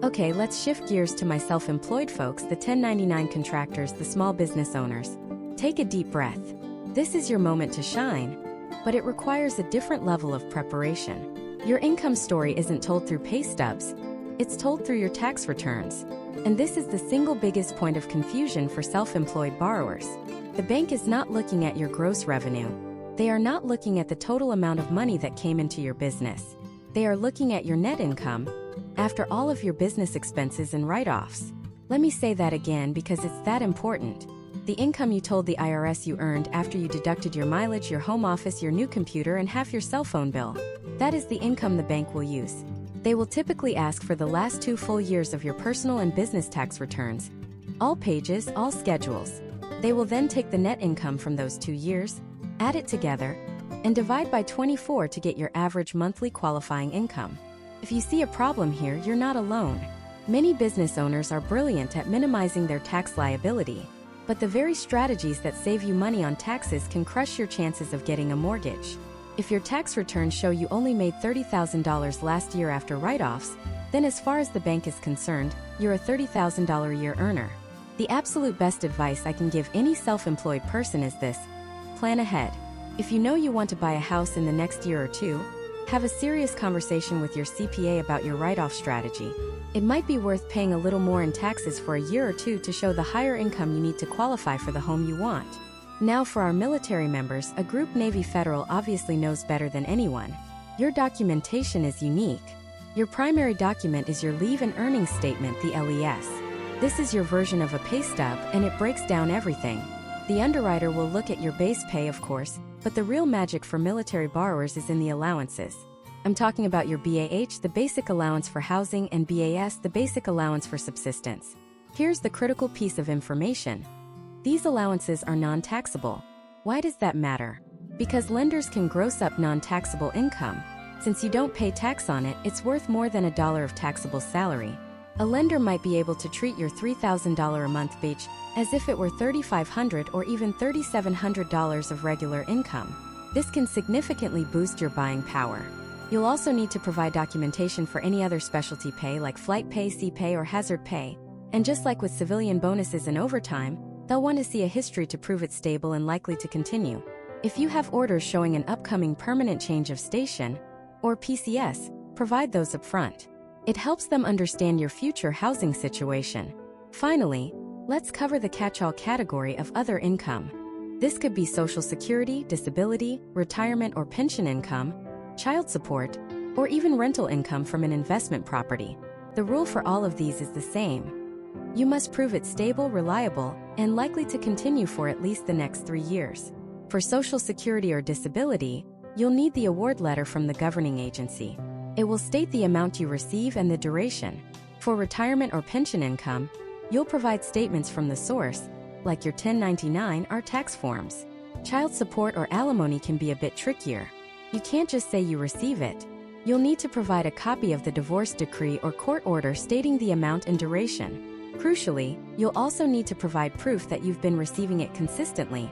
Okay, let's shift gears to my self-employed folks, the 1099 contractors, the small business owners. Take a deep breath. This is your moment to shine, but it requires a different level of preparation. Your income story isn't told through pay stubs, it's told through your tax returns. And this is the single biggest point of confusion for self-employed borrowers. The bank is not looking at your gross revenue. They are not looking at the total amount of money that came into your business. They are looking at your net income, after all of your business expenses and write-offs. Let me say that again because it's that important. The income you told the IRS you earned after you deducted your mileage, your home office, your new computer, and half your cell phone bill. That is the income the bank will use. They will typically ask for the last 2 full years of your personal and business tax returns. All pages, all schedules. They will then take the net income from those 2 years, add it together, and divide by 24 to get your average monthly qualifying income. If you see a problem here, you're not alone. Many business owners are brilliant at minimizing their tax liability. But the very strategies that save you money on taxes can crush your chances of getting a mortgage. If your tax returns show you only made $30,000 last year after write-offs, then as far as the bank is concerned, you're a $30,000 a year earner. The absolute best advice I can give any self-employed person is this: plan ahead. If you know you want to buy a house in the next year or 2, have a serious conversation with your CPA about your write-off strategy. It might be worth paying a little more in taxes for a year or 2 to show the higher income you need to qualify for the home you want. Now for our military members, a group Navy Federal obviously knows better than anyone. Your documentation is unique. Your primary document is your leave and earnings statement, the LES. This is your version of a pay stub, and it breaks down everything. The underwriter will look at your base pay, of course, but the real magic for military borrowers is in the allowances. I'm talking about your BAH, the basic allowance for housing, and BAS, the basic allowance for subsistence. Here's the critical piece of information. These allowances are non-taxable. Why does that matter? Because lenders can gross up non-taxable income. Since you don't pay tax on it, it's worth more than $1 of taxable salary. A lender might be able to treat your $3,000 a month wage as if it were $3,500 or even $3,700 of regular income. This can significantly boost your buying power. You'll also need to provide documentation for any other specialty pay like flight pay, sea pay, or hazard pay. And just like with civilian bonuses and overtime, they'll want to see a history to prove it's stable and likely to continue. If you have orders showing an upcoming permanent change of station, or PCS, provide those up front. It helps them understand your future housing situation. Finally, let's cover the catch-all category of other income. This could be Social Security, disability, retirement or pension income, child support, or even rental income from an investment property. The rule for all of these is the same. You must prove it's stable, reliable, and likely to continue for at least the next 3 years. For Social Security or disability, you'll need the award letter from the governing agency. It will state the amount you receive and the duration. For retirement or pension income, you'll provide statements from the source, like your 1099 or tax forms. Child support or alimony can be a bit trickier. You can't just say you receive it. You'll need to provide a copy of the divorce decree or court order stating the amount and duration. Crucially, you'll also need to provide proof that you've been receiving it consistently,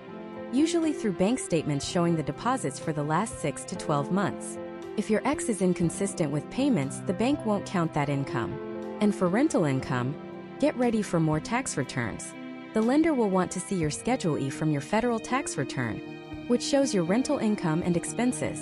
usually through bank statements showing the deposits for the last 6 to 12 months. If your ex is inconsistent with payments, the bank won't count that income. And for rental income, get ready for more tax returns. The lender will want to see your Schedule E from your federal tax return, which shows your rental income and expenses.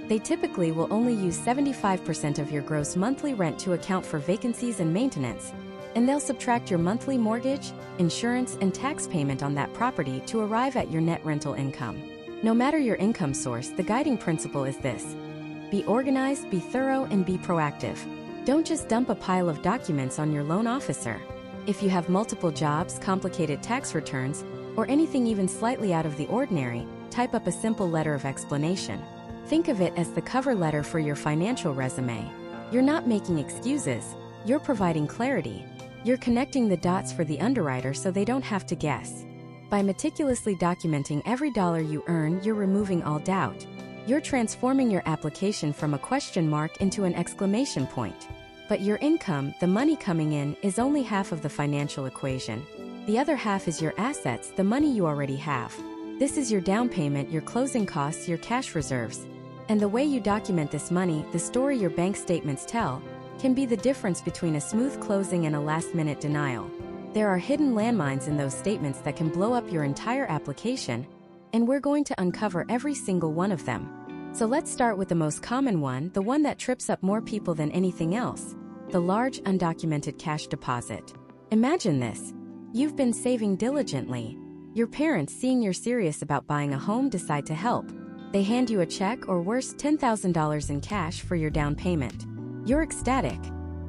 They typically will only use 75% of your gross monthly rent to account for vacancies and maintenance, and they'll subtract your monthly mortgage, insurance, and tax payment on that property to arrive at your net rental income. No matter your income source, the guiding principle is this: be organized, be thorough, and be proactive. Don't just dump a pile of documents on your loan officer. If you have multiple jobs, complicated tax returns, or anything even slightly out of the ordinary, type up a simple letter of explanation. Think of it as the cover letter for your financial resume. You're not making excuses, you're providing clarity. You're connecting the dots for the underwriter so they don't have to guess. By meticulously documenting every dollar you earn, you're removing all doubt. You're transforming your application from a question mark into an exclamation point. But your income, the money coming in, is only half of the financial equation. The other half is your assets, the money you already have. This is your down payment, your closing costs, your cash reserves. And the way you document this money, the story your bank statements tell, can be the difference between a smooth closing and a last-minute denial. There are hidden landmines in those statements that can blow up your entire application, and we're going to uncover every single one of them. So let's start with the most common one, the one that trips up more people than anything else: the large undocumented cash deposit. Imagine this. You've been saving diligently. Your parents, seeing you're serious about buying a home, decide to help. They hand you a check, or worse, $10,000 in cash for your down payment. You're ecstatic.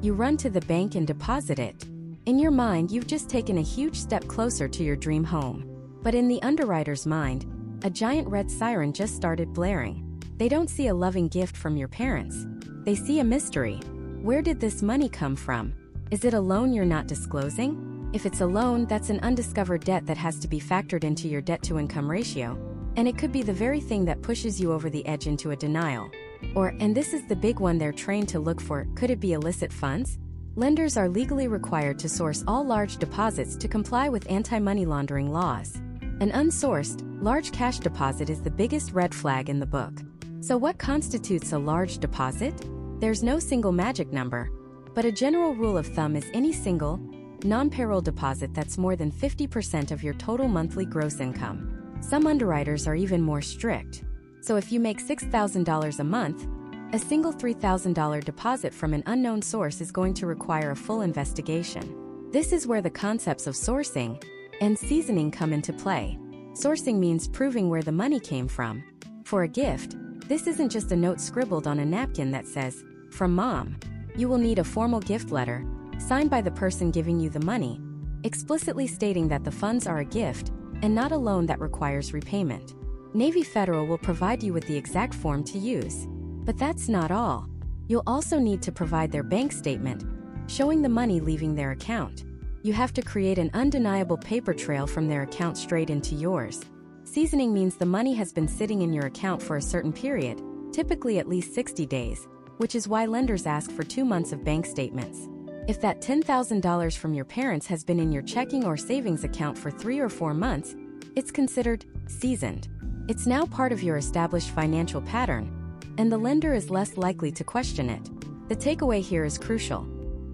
You run to the bank and deposit it. In your mind, you've just taken a huge step closer to your dream home. But in the underwriter's mind, a giant red siren just started blaring. They don't see a loving gift from your parents. They see a mystery. Where did this money come from? Is it a loan you're not disclosing? If it's a loan, that's an undiscovered debt that has to be factored into your debt-to-income ratio. And it could be the very thing that pushes you over the edge into a denial. Or, and this is the big one they're trained to look for, could it be illicit funds? Lenders are legally required to source all large deposits to comply with anti-money laundering laws. An unsourced, large cash deposit is the biggest red flag in the book. So what constitutes a large deposit? There's no single magic number, but a general rule of thumb is any single, non-payroll deposit that's more than 50% of your total monthly gross income. Some underwriters are even more strict. So if you make $6,000 a month, a single $3,000 deposit from an unknown source is going to require a full investigation. This is where the concepts of sourcing and seasoning come into play. Sourcing means proving where the money came from. For a gift, this isn't just a note scribbled on a napkin that says, "From Mom." You will need a formal gift letter, signed by the person giving you the money, explicitly stating that the funds are a gift and not a loan that requires repayment. Navy Federal will provide you with the exact form to use. But that's not all. You'll also need to provide their bank statement, showing the money leaving their account. You have to create an undeniable paper trail from their account straight into yours. Seasoning means the money has been sitting in your account for a certain period, typically at least 60 days, which is why lenders ask for 2 months of bank statements. If that $10,000 from your parents has been in your checking or savings account for 3 or 4 months, it's considered seasoned. It's now part of your established financial pattern, and the lender is less likely to question it. The takeaway here is crucial.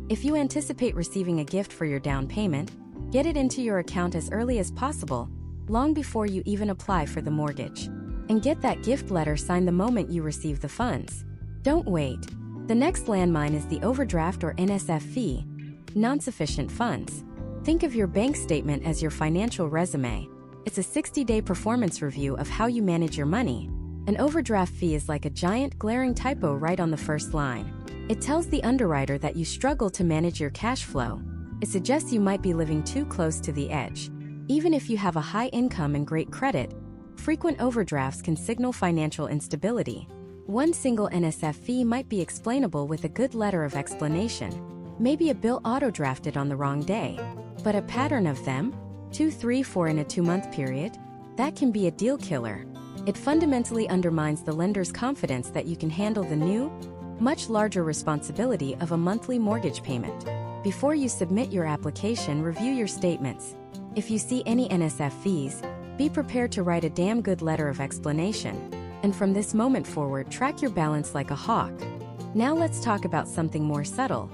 If you anticipate receiving a gift for your down payment, get it into your account as early as possible, long before you even apply for the mortgage. And get that gift letter signed the moment you receive the funds. Don't wait. The next landmine is the overdraft or NSF fee, non-sufficient funds. Think of your bank statement as your financial resume. It's a 60-day performance review of how you manage your money. An overdraft fee is like a giant, glaring typo right on the first line. It tells the underwriter that you struggle to manage your cash flow. It suggests you might be living too close to the edge. Even if you have a high income and great credit, frequent overdrafts can signal financial instability. One single NSF fee might be explainable with a good letter of explanation. Maybe a bill auto-drafted on the wrong day. But a pattern of them, 2, 3, 4 in a 2-month period, that can be a deal killer. It fundamentally undermines the lender's confidence that you can handle the new, much larger responsibility of a monthly mortgage payment. Before you submit your application, review your statements. If you see any NSF fees, be prepared to write a damn good letter of explanation. And from this moment forward, track your balance like a hawk. Now let's talk about something more subtle.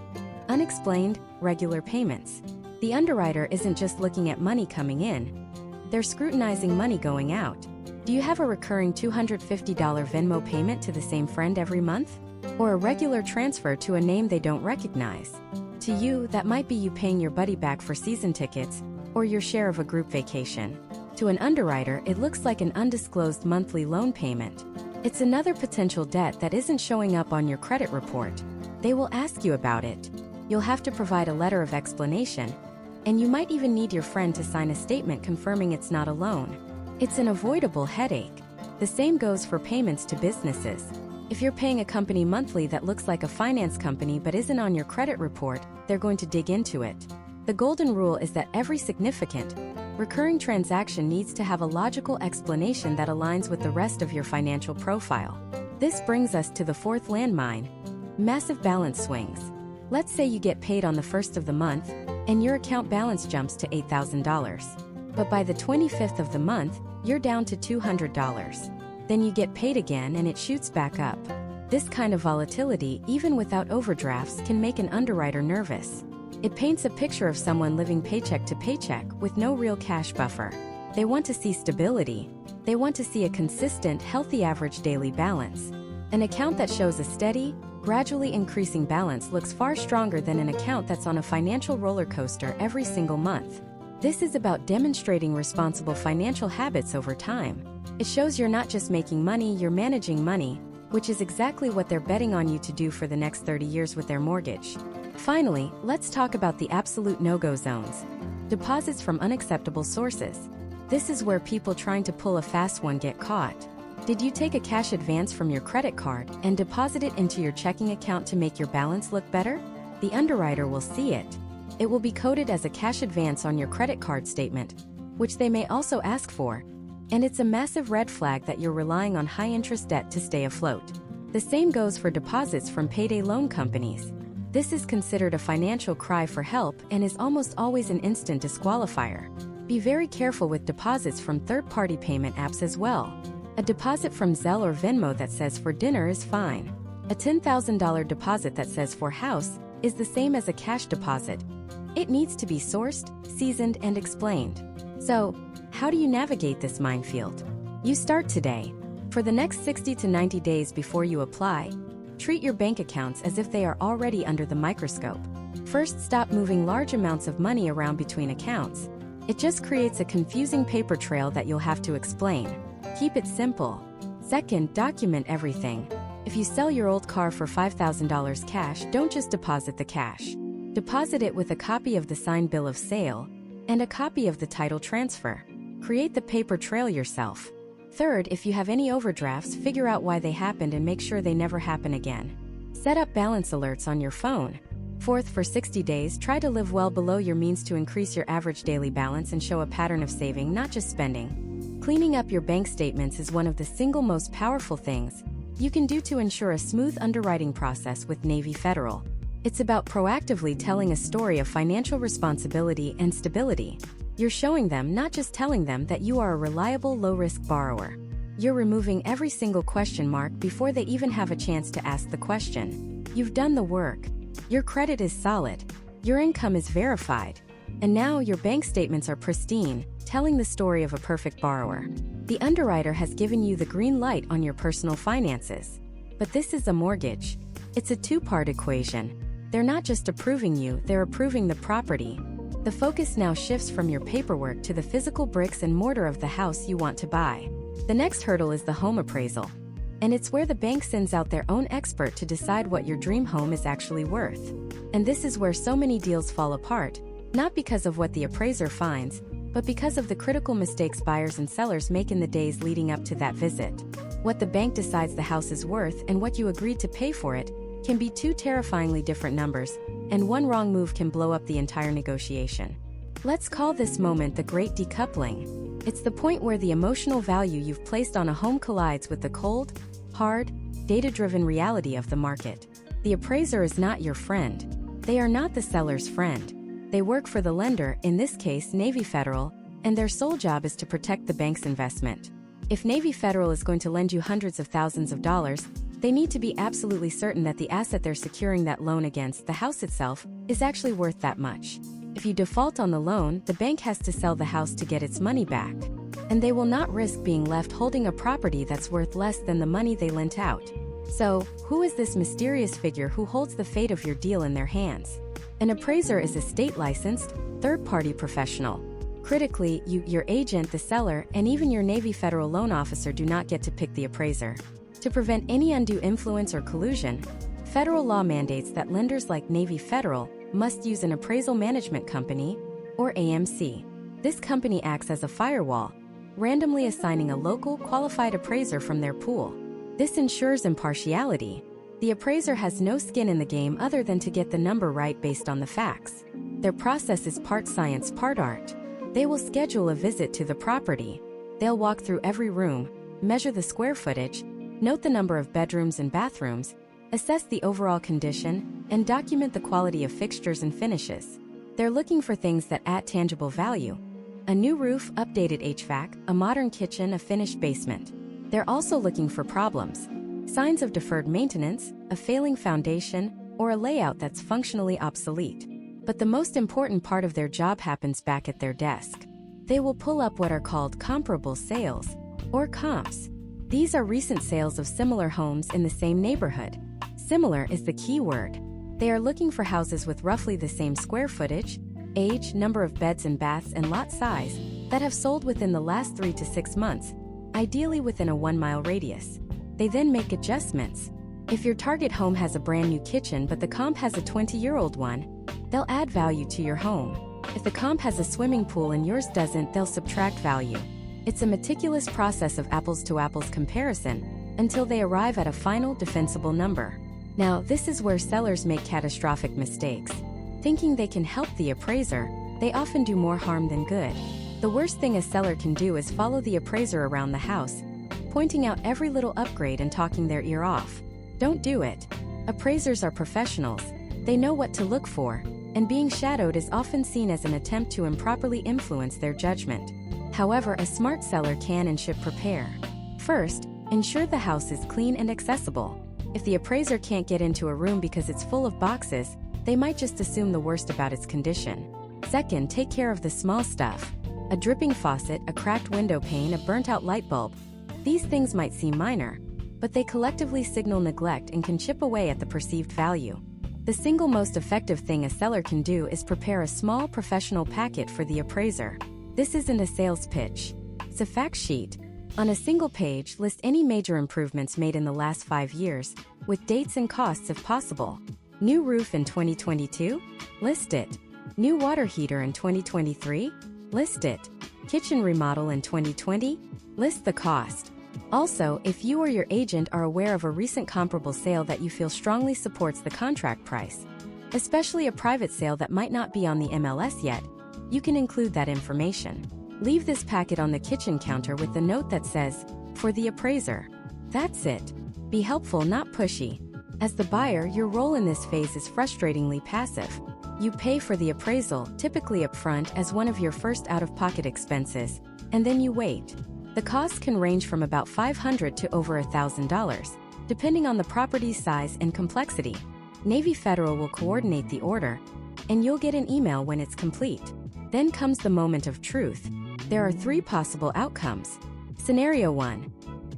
Unexplained, regular payments. The underwriter isn't just looking at money coming in. They're scrutinizing money going out. Do you have a recurring $250 Venmo payment to the same friend every month? Or a regular transfer to a name they don't recognize? To you, that might be you paying your buddy back for season tickets, or your share of a group vacation. To an underwriter, it looks like an undisclosed monthly loan payment. It's another potential debt that isn't showing up on your credit report. They will ask you about it. You'll have to provide a letter of explanation, and you might even need your friend to sign a statement confirming it's not a loan. It's an avoidable headache. The same goes for payments to businesses. If you're paying a company monthly that looks like a finance company but isn't on your credit report, they're going to dig into it. The golden rule is that every significant, recurring transaction needs to have a logical explanation that aligns with the rest of your financial profile. This brings us to the fourth landmine: massive balance swings. Let's say you get paid on the 1st of the month, and your account balance jumps to $8,000. But by the 25th of the month, you're down to $200. Then you get paid again and it shoots back up. This kind of volatility, even without overdrafts, can make an underwriter nervous. It paints a picture of someone living paycheck to paycheck with no real cash buffer. They want to see stability. They want to see a consistent, healthy average daily balance. An account that shows a steady, gradually increasing balance looks far stronger than an account that's on a financial roller coaster every single month. This is about demonstrating responsible financial habits over time. It shows you're not just making money, you're managing money, which is exactly what they're betting on you to do for the next 30 years with their mortgage. Finally, let's talk about the absolute no-go zones. Deposits from unacceptable sources. This is where people trying to pull a fast one get caught. Did you take a cash advance from your credit card and deposit it into your checking account to make your balance look better? The underwriter will see it. It will be coded as a cash advance on your credit card statement, which they may also ask for. And it's a massive red flag that you're relying on high-interest debt to stay afloat. The same goes for deposits from payday loan companies. This is considered a financial cry for help and is almost always an instant disqualifier. Be very careful with deposits from third-party payment apps as well. A deposit from Zelle or Venmo that says for dinner is fine. A $10,000 deposit that says for house is the same as a cash deposit. It needs to be sourced, seasoned, and explained. So, how do you navigate this minefield? You start today. For the next 60 to 90 days before you apply, treat your bank accounts as if they are already under the microscope. First, stop moving large amounts of money around between accounts. It just creates a confusing paper trail that you'll have to explain. Keep it simple. Second, document everything. If you sell your old car for $5,000 cash, don't just deposit the cash. Deposit it with a copy of the signed bill of sale and a copy of the title transfer. Create the paper trail yourself. Third, if you have any overdrafts, figure out why they happened and make sure they never happen again. Set up balance alerts on your phone. Fourth, for 60 days, try to live well below your means to increase your average daily balance and show a pattern of saving, not just spending. Cleaning up your bank statements is one of the single most powerful things you can do to ensure a smooth underwriting process with Navy Federal. It's about proactively telling a story of financial responsibility and stability. You're showing them, not just telling them, that you are a reliable, low-risk borrower. You're removing every single question mark before they even have a chance to ask the question. You've done the work. Your credit is solid. Your income is verified. And now your bank statements are pristine, telling the story of a perfect borrower. The underwriter has given you the green light on your personal finances. But this is a mortgage. It's a two-part equation. They're not just approving you, they're approving the property. The focus now shifts from your paperwork to the physical bricks and mortar of the house you want to buy. The next hurdle is the home appraisal. And it's where the bank sends out their own expert to decide what your dream home is actually worth. And this is where so many deals fall apart, not because of what the appraiser finds, but because of the critical mistakes buyers and sellers make in the days leading up to that visit. What the bank decides the house is worth and what you agreed to pay for it can be two terrifyingly different numbers, and one wrong move can blow up the entire negotiation. Let's call this moment the great decoupling. It's the point where the emotional value you've placed on a home collides with the cold, hard, data-driven reality of the market. The appraiser is not your friend. They are not the seller's friend. They work for the lender, in this case Navy Federal, and their sole job is to protect the bank's investment. If Navy Federal is going to lend you hundreds of thousands of dollars, they need to be absolutely certain that the asset they're securing that loan against, the house itself, is actually worth that much. If you default on the loan, the bank has to sell the house to get its money back. And they will not risk being left holding a property that's worth less than the money they lent out. So, who is this mysterious figure who holds the fate of your deal in their hands? An appraiser is a state-licensed, third-party professional. Critically, you, your agent, the seller, and even your Navy Federal loan officer do not get to pick the appraiser. To prevent any undue influence or collusion, federal law mandates that lenders like Navy Federal must use an appraisal management company, or AMC. This company acts as a firewall, randomly assigning a local, qualified appraiser from their pool. This ensures impartiality. The appraiser has no skin in the game other than to get the number right based on the facts. Their process is part science, part art. They will schedule a visit to the property. They'll walk through every room, measure the square footage, note the number of bedrooms and bathrooms, assess the overall condition, and document the quality of fixtures and finishes. They're looking for things that add tangible value. A new roof, updated HVAC, a modern kitchen, a finished basement. They're also looking for problems. Signs of deferred maintenance, a failing foundation, or a layout that's functionally obsolete. But the most important part of their job happens back at their desk. They will pull up what are called comparable sales, or comps. These are recent sales of similar homes in the same neighborhood. Similar is the key word. They are looking for houses with roughly the same square footage, age, number of beds and baths, and lot size that have sold within the last 3 to 6 months, ideally within a 1-mile radius. They then make adjustments. If your target home has a brand new kitchen but the comp has a 20-year-old one, they'll add value to your home. If the comp has a swimming pool and yours doesn't, they'll subtract value. It's a meticulous process of apples-to-apples comparison until they arrive at a final defensible number. Now, this is where sellers make catastrophic mistakes. Thinking they can help the appraiser, they often do more harm than good. The worst thing a seller can do is follow the appraiser around the house, pointing out every little upgrade and talking their ear off. Don't do it. Appraisers are professionals. They know what to look for, and being shadowed is often seen as an attempt to improperly influence their judgment. However, a smart seller can and should prepare. First, ensure the house is clean and accessible. If the appraiser can't get into a room because it's full of boxes, they might just assume the worst about its condition. Second, take care of the small stuff. A dripping faucet, a cracked window pane, a burnt-out light bulb. These things might seem minor, but they collectively signal neglect and can chip away at the perceived value. The single most effective thing a seller can do is prepare a small professional packet for the appraiser. This isn't a sales pitch. It's a fact sheet. On a single page, list any major improvements made in the last 5 years, with dates and costs if possible. New roof in 2022? List it. New water heater in 2023? List it. Kitchen remodel in 2020? List the cost. Also, if you or your agent are aware of a recent comparable sale that you feel strongly supports the contract price, especially a private sale that might not be on the MLS yet, you can include that information. Leave this packet on the kitchen counter with the note that says, "For the appraiser." That's it. Be helpful, not pushy. As the buyer, your role in this phase is frustratingly passive. You pay for the appraisal, typically upfront as one of your first out-of-pocket expenses, and then you wait. The cost can range from about $500 to over $1,000, depending on the property's size and complexity. Navy Federal will coordinate the order, and you'll get an email when it's complete. Then comes the moment of truth. There are 3 possible outcomes. Scenario 1.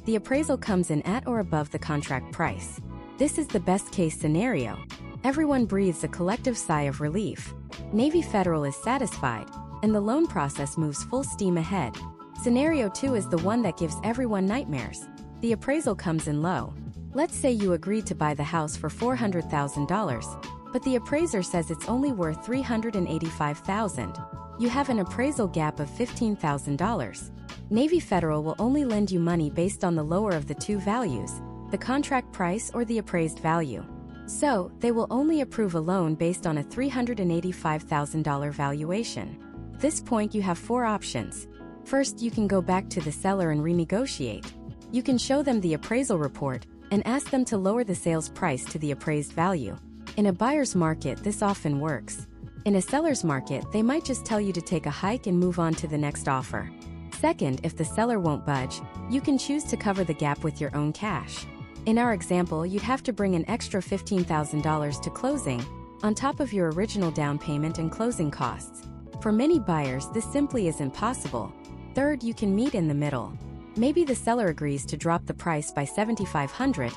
The appraisal comes in at or above the contract price. This is the best-case scenario. Everyone breathes a collective sigh of relief. Navy Federal is satisfied, and the loan process moves full steam ahead. Scenario 2 is the one that gives everyone nightmares. The appraisal comes in low. Let's say you agreed to buy the house for $400,000, but the appraiser says it's only worth $385,000. You have an appraisal gap of $15,000. Navy Federal will only lend you money based on the lower of the 2 values, the contract price or the appraised value. So, they will only approve a loan based on a $385,000 valuation. At this point, you have 4 options. First, you can go back to the seller and renegotiate. You can show them the appraisal report, and ask them to lower the sales price to the appraised value. In a buyer's market, this often works. In a seller's market, they might just tell you to take a hike and move on to the next offer. Second, if the seller won't budge, you can choose to cover the gap with your own cash. In our example, you'd have to bring an extra $15,000 to closing, on top of your original down payment and closing costs. For many buyers, this simply isn't possible. Third, you can meet in the middle. Maybe the seller agrees to drop the price by $7,500,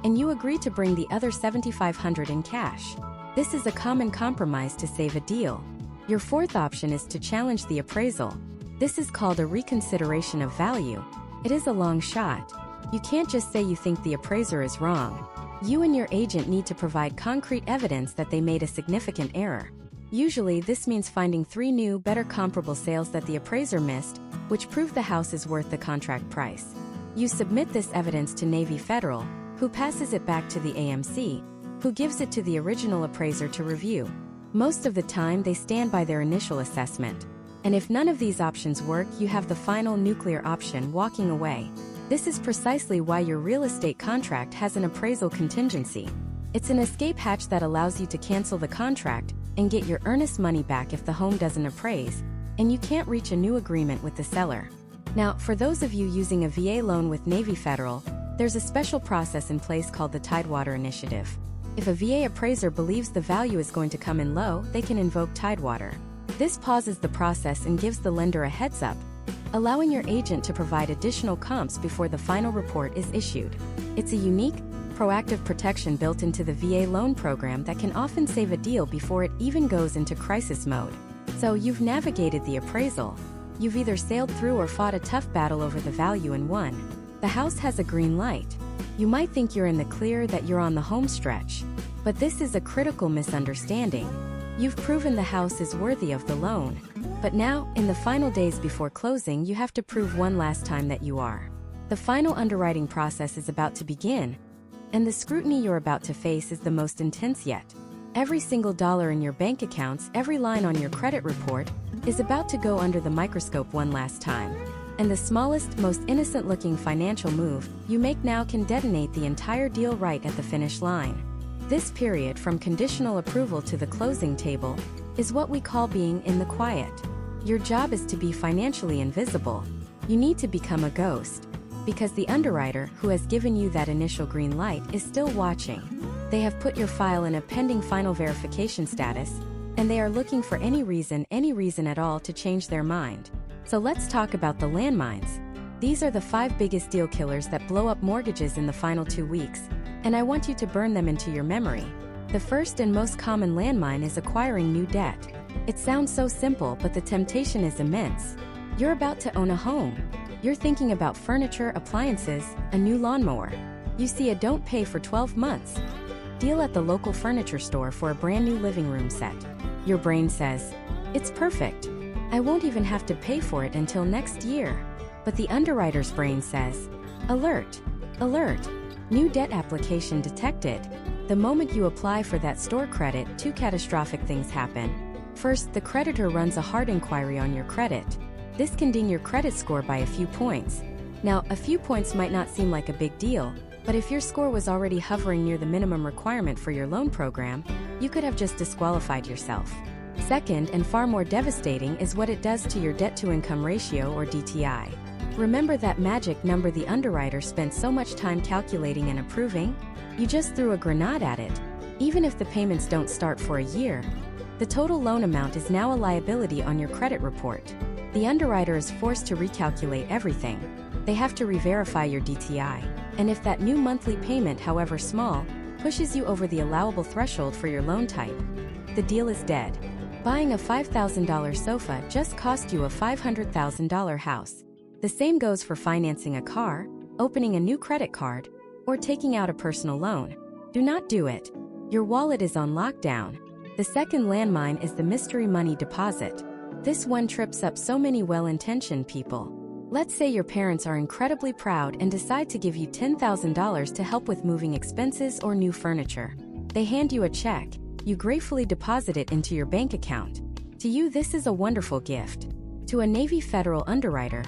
and you agree to bring the other $7,500 in cash. This is a common compromise to save a deal. Your fourth option is to challenge the appraisal. This is called a reconsideration of value. It is a long shot. You can't just say you think the appraiser is wrong. You and your agent need to provide concrete evidence that they made a significant error. Usually, this means finding 3 new, better comparable sales that the appraiser missed, which prove the house is worth the contract price. You submit this evidence to Navy Federal, who passes it back to the AMC, who gives it to the original appraiser to review. Most of the time, they stand by their initial assessment. And if none of these options work, you have the final nuclear option, walking away. This is precisely why your real estate contract has an appraisal contingency. It's an escape hatch that allows you to cancel the contract and get your earnest money back if the home doesn't appraise, and you can't reach a new agreement with the seller. Now, for those of you using a VA loan with Navy Federal, there's a special process in place called the Tidewater Initiative. If a VA appraiser believes the value is going to come in low, they can invoke Tidewater. This pauses the process and gives the lender a heads up, allowing your agent to provide additional comps before the final report is issued. It's a unique, proactive protection built into the VA loan program that can often save a deal before it even goes into crisis mode. So you've navigated the appraisal. You've either sailed through or fought a tough battle over the value and won. The house has a green light. You might think you're in the clear, that you're on the home stretch. But this is a critical misunderstanding. You've proven the house is worthy of the loan. But now, in the final days before closing, you have to prove one last time that you are. The final underwriting process is about to begin, and the scrutiny you're about to face is the most intense yet. Every single dollar in your bank accounts, every line on your credit report, is about to go under the microscope one last time. And the smallest, most innocent-looking financial move you make now can detonate the entire deal right at the finish line. This period, from conditional approval to the closing table, is what we call being in the quiet. Your job is to be financially invisible. You need to become a ghost, because the underwriter who has given you that initial green light is still watching. They have put your file in a pending final verification status, and they are looking for any reason at all to change their mind. So let's talk about the landmines. These are the 5 biggest deal killers that blow up mortgages in the final 2 weeks, and I want you to burn them into your memory. The first and most common landmine is acquiring new debt. It sounds so simple, but the temptation is immense. You're about to own a home. You're thinking about furniture, appliances, a new lawnmower. You see a don't pay for 12 months deal at the local furniture store for a brand new living room set. Your brain says, "It's perfect. I won't even have to pay for it until next year." But the underwriter's brain says, "Alert! Alert! New debt application detected." The moment you apply for that store credit, 2 catastrophic things happen. First, the creditor runs a hard inquiry on your credit. This can ding your credit score by a few points. Now, a few points might not seem like a big deal, but if your score was already hovering near the minimum requirement for your loan program, you could have just disqualified yourself. Second, and far more devastating, is what it does to your debt-to-income ratio, or DTI. Remember that magic number the underwriter spent so much time calculating and approving? You just threw a grenade at it. Even if the payments don't start for a year, the total loan amount is now a liability on your credit report. The underwriter is forced to recalculate everything. They have to re-verify your DTI. And if that new monthly payment, however small, pushes you over the allowable threshold for your loan type, the deal is dead. Buying a $5,000 sofa just cost you a $500,000 house. The same goes for financing a car, opening a new credit card, or taking out a personal loan. Do not do it. Your wallet is on lockdown. The second landmine is the mystery money deposit. This one trips up so many well-intentioned people. Let's say your parents are incredibly proud and decide to give you $10,000 to help with moving expenses or new furniture. They hand you a check. You gratefully deposit it into your bank account. To you, this is a wonderful gift. To a Navy Federal underwriter,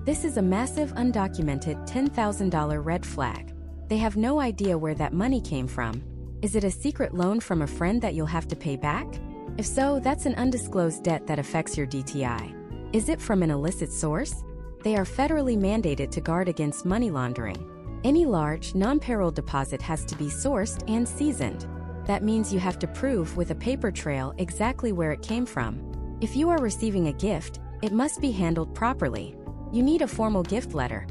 this is a massive, undocumented $10,000 red flag. They have no idea where that money came from. Is it a secret loan from a friend that you'll have to pay back? If so, that's an undisclosed debt that affects your DTI. Is it from an illicit source? They are federally mandated to guard against money laundering. Any large, non-payroll deposit has to be sourced and seasoned. That means you have to prove with a paper trail exactly where it came from. If you are receiving a gift, it must be handled properly. You need a formal gift letter,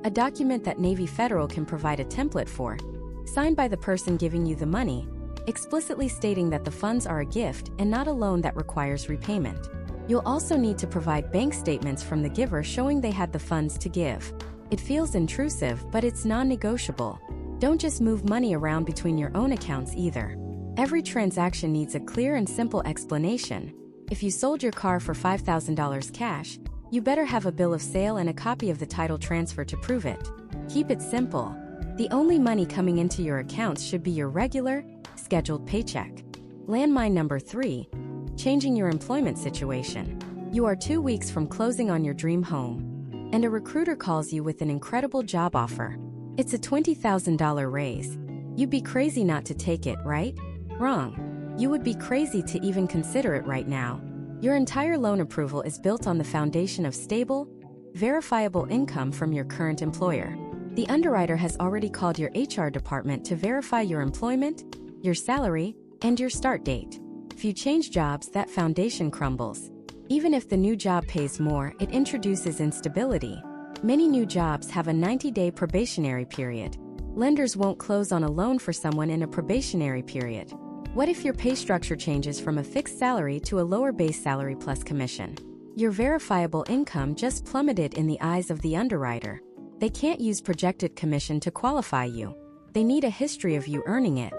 a document that Navy Federal can provide a template for, signed by the person giving you the money, explicitly stating that the funds are a gift and not a loan that requires repayment. You'll also need to provide bank statements from the giver showing they had the funds to give. It feels intrusive, but it's non-negotiable. Don't just move money around between your own accounts either. Every transaction needs a clear and simple explanation. If you sold your car for $5,000 cash, you better have a bill of sale and a copy of the title transfer to prove it. Keep it simple. The only money coming into your accounts should be your regular, scheduled paycheck. Landmine number 3, changing your employment situation. You are 2 weeks from closing on your dream home, and a recruiter calls you with an incredible job offer. It's a $20,000 raise. You'd be crazy not to take it, right? Wrong. You would be crazy to even consider it right now. Your entire loan approval is built on the foundation of stable, verifiable income from your current employer. The underwriter has already called your HR department to verify your employment, your salary, and your start date. If you change jobs, that foundation crumbles. Even if the new job pays more, it introduces instability. Many new jobs have a 90-day probationary period. Lenders won't close on a loan for someone in a probationary period. What if your pay structure changes from a fixed salary to a lower base salary plus commission? Your verifiable income just plummeted in the eyes of the underwriter. They can't use projected commission to qualify you. They need a history of you earning it.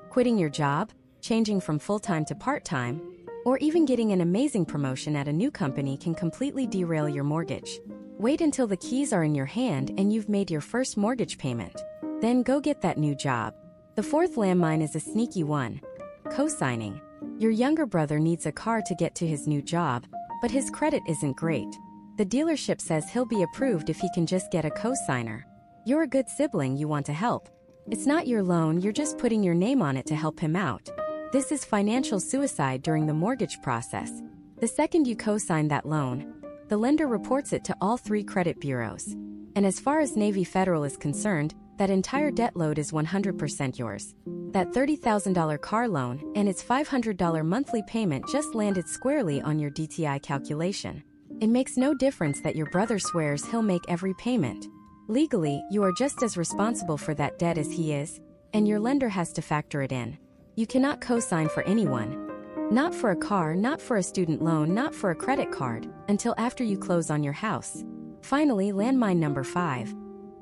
Quitting your job, changing from full-time to part-time, or even getting an amazing promotion at a new company can completely derail your mortgage. Wait until the keys are in your hand and you've made your first mortgage payment. Then go get that new job. The 4th landmine is a sneaky one. Co-signing. Your younger brother needs a car to get to his new job, but his credit isn't great. The dealership says he'll be approved if he can just get a co-signer. You're a good sibling, you want to help. It's not your loan, you're just putting your name on it to help him out. This is financial suicide during the mortgage process. The second you co-sign that loan, the lender reports it to all 3 credit bureaus. And as far as Navy Federal is concerned, that entire debt load is 100% yours. That $30,000 car loan and its $500 monthly payment just landed squarely on your DTI calculation. It makes no difference that your brother swears he'll make every payment. Legally, you are just as responsible for that debt as he is, and your lender has to factor it in. You cannot co-sign for anyone. Not for a car, not for a student loan, not for a credit card, until after you close on your house. Finally, landmine number 5.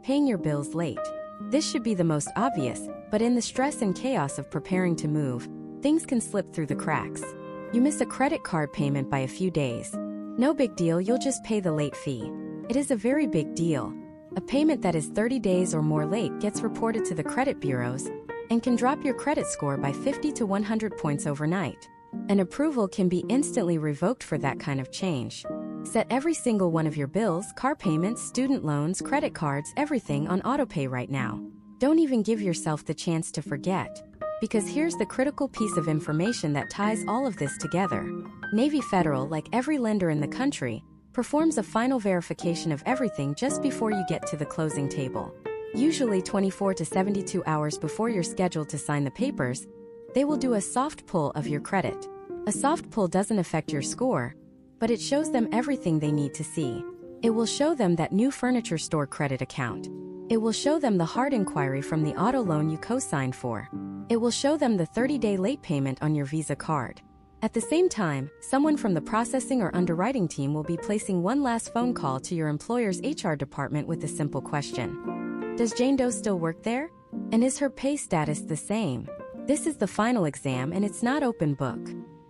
Paying your bills late. This should be the most obvious, but in the stress and chaos of preparing to move, things can slip through the cracks. You miss a credit card payment by a few days. No big deal, you'll just pay the late fee. It is a very big deal. A payment that is 30 days or more late gets reported to the credit bureaus and can drop your credit score by 50 to 100 points overnight. An approval can be instantly revoked for that kind of change. Set every single one of your bills, car payments, student loans, credit cards, everything on autopay right now. Don't even give yourself the chance to forget. Because here's the critical piece of information that ties all of this together. Navy Federal, like every lender in the country, performs a final verification of everything just before you get to the closing table. Usually 24 to 72 hours before you're scheduled to sign the papers, they will do a soft pull of your credit. A soft pull doesn't affect your score, but it shows them everything they need to see. It will show them that new furniture store credit account. It will show them the hard inquiry from the auto loan you co-signed for. It will show them the 30-day late payment on your Visa card. At the same time, someone from the processing or underwriting team will be placing one last phone call to your employer's HR department with a simple question. Does Jane Doe still work there? And is her pay status the same? This is the final exam and it's not open book.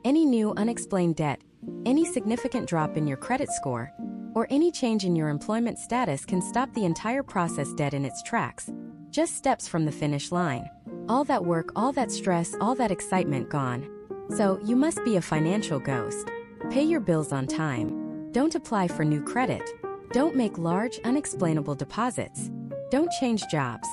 Any new unexplained debt, any significant drop in your credit score, or any change in your employment status can stop the entire process dead in its tracks. Just steps from the finish line. All that work, all that stress, all that excitement gone. So, you must be a financial ghost. Pay your bills on time. Don't apply for new credit. Don't make large, unexplainable deposits. Don't change jobs.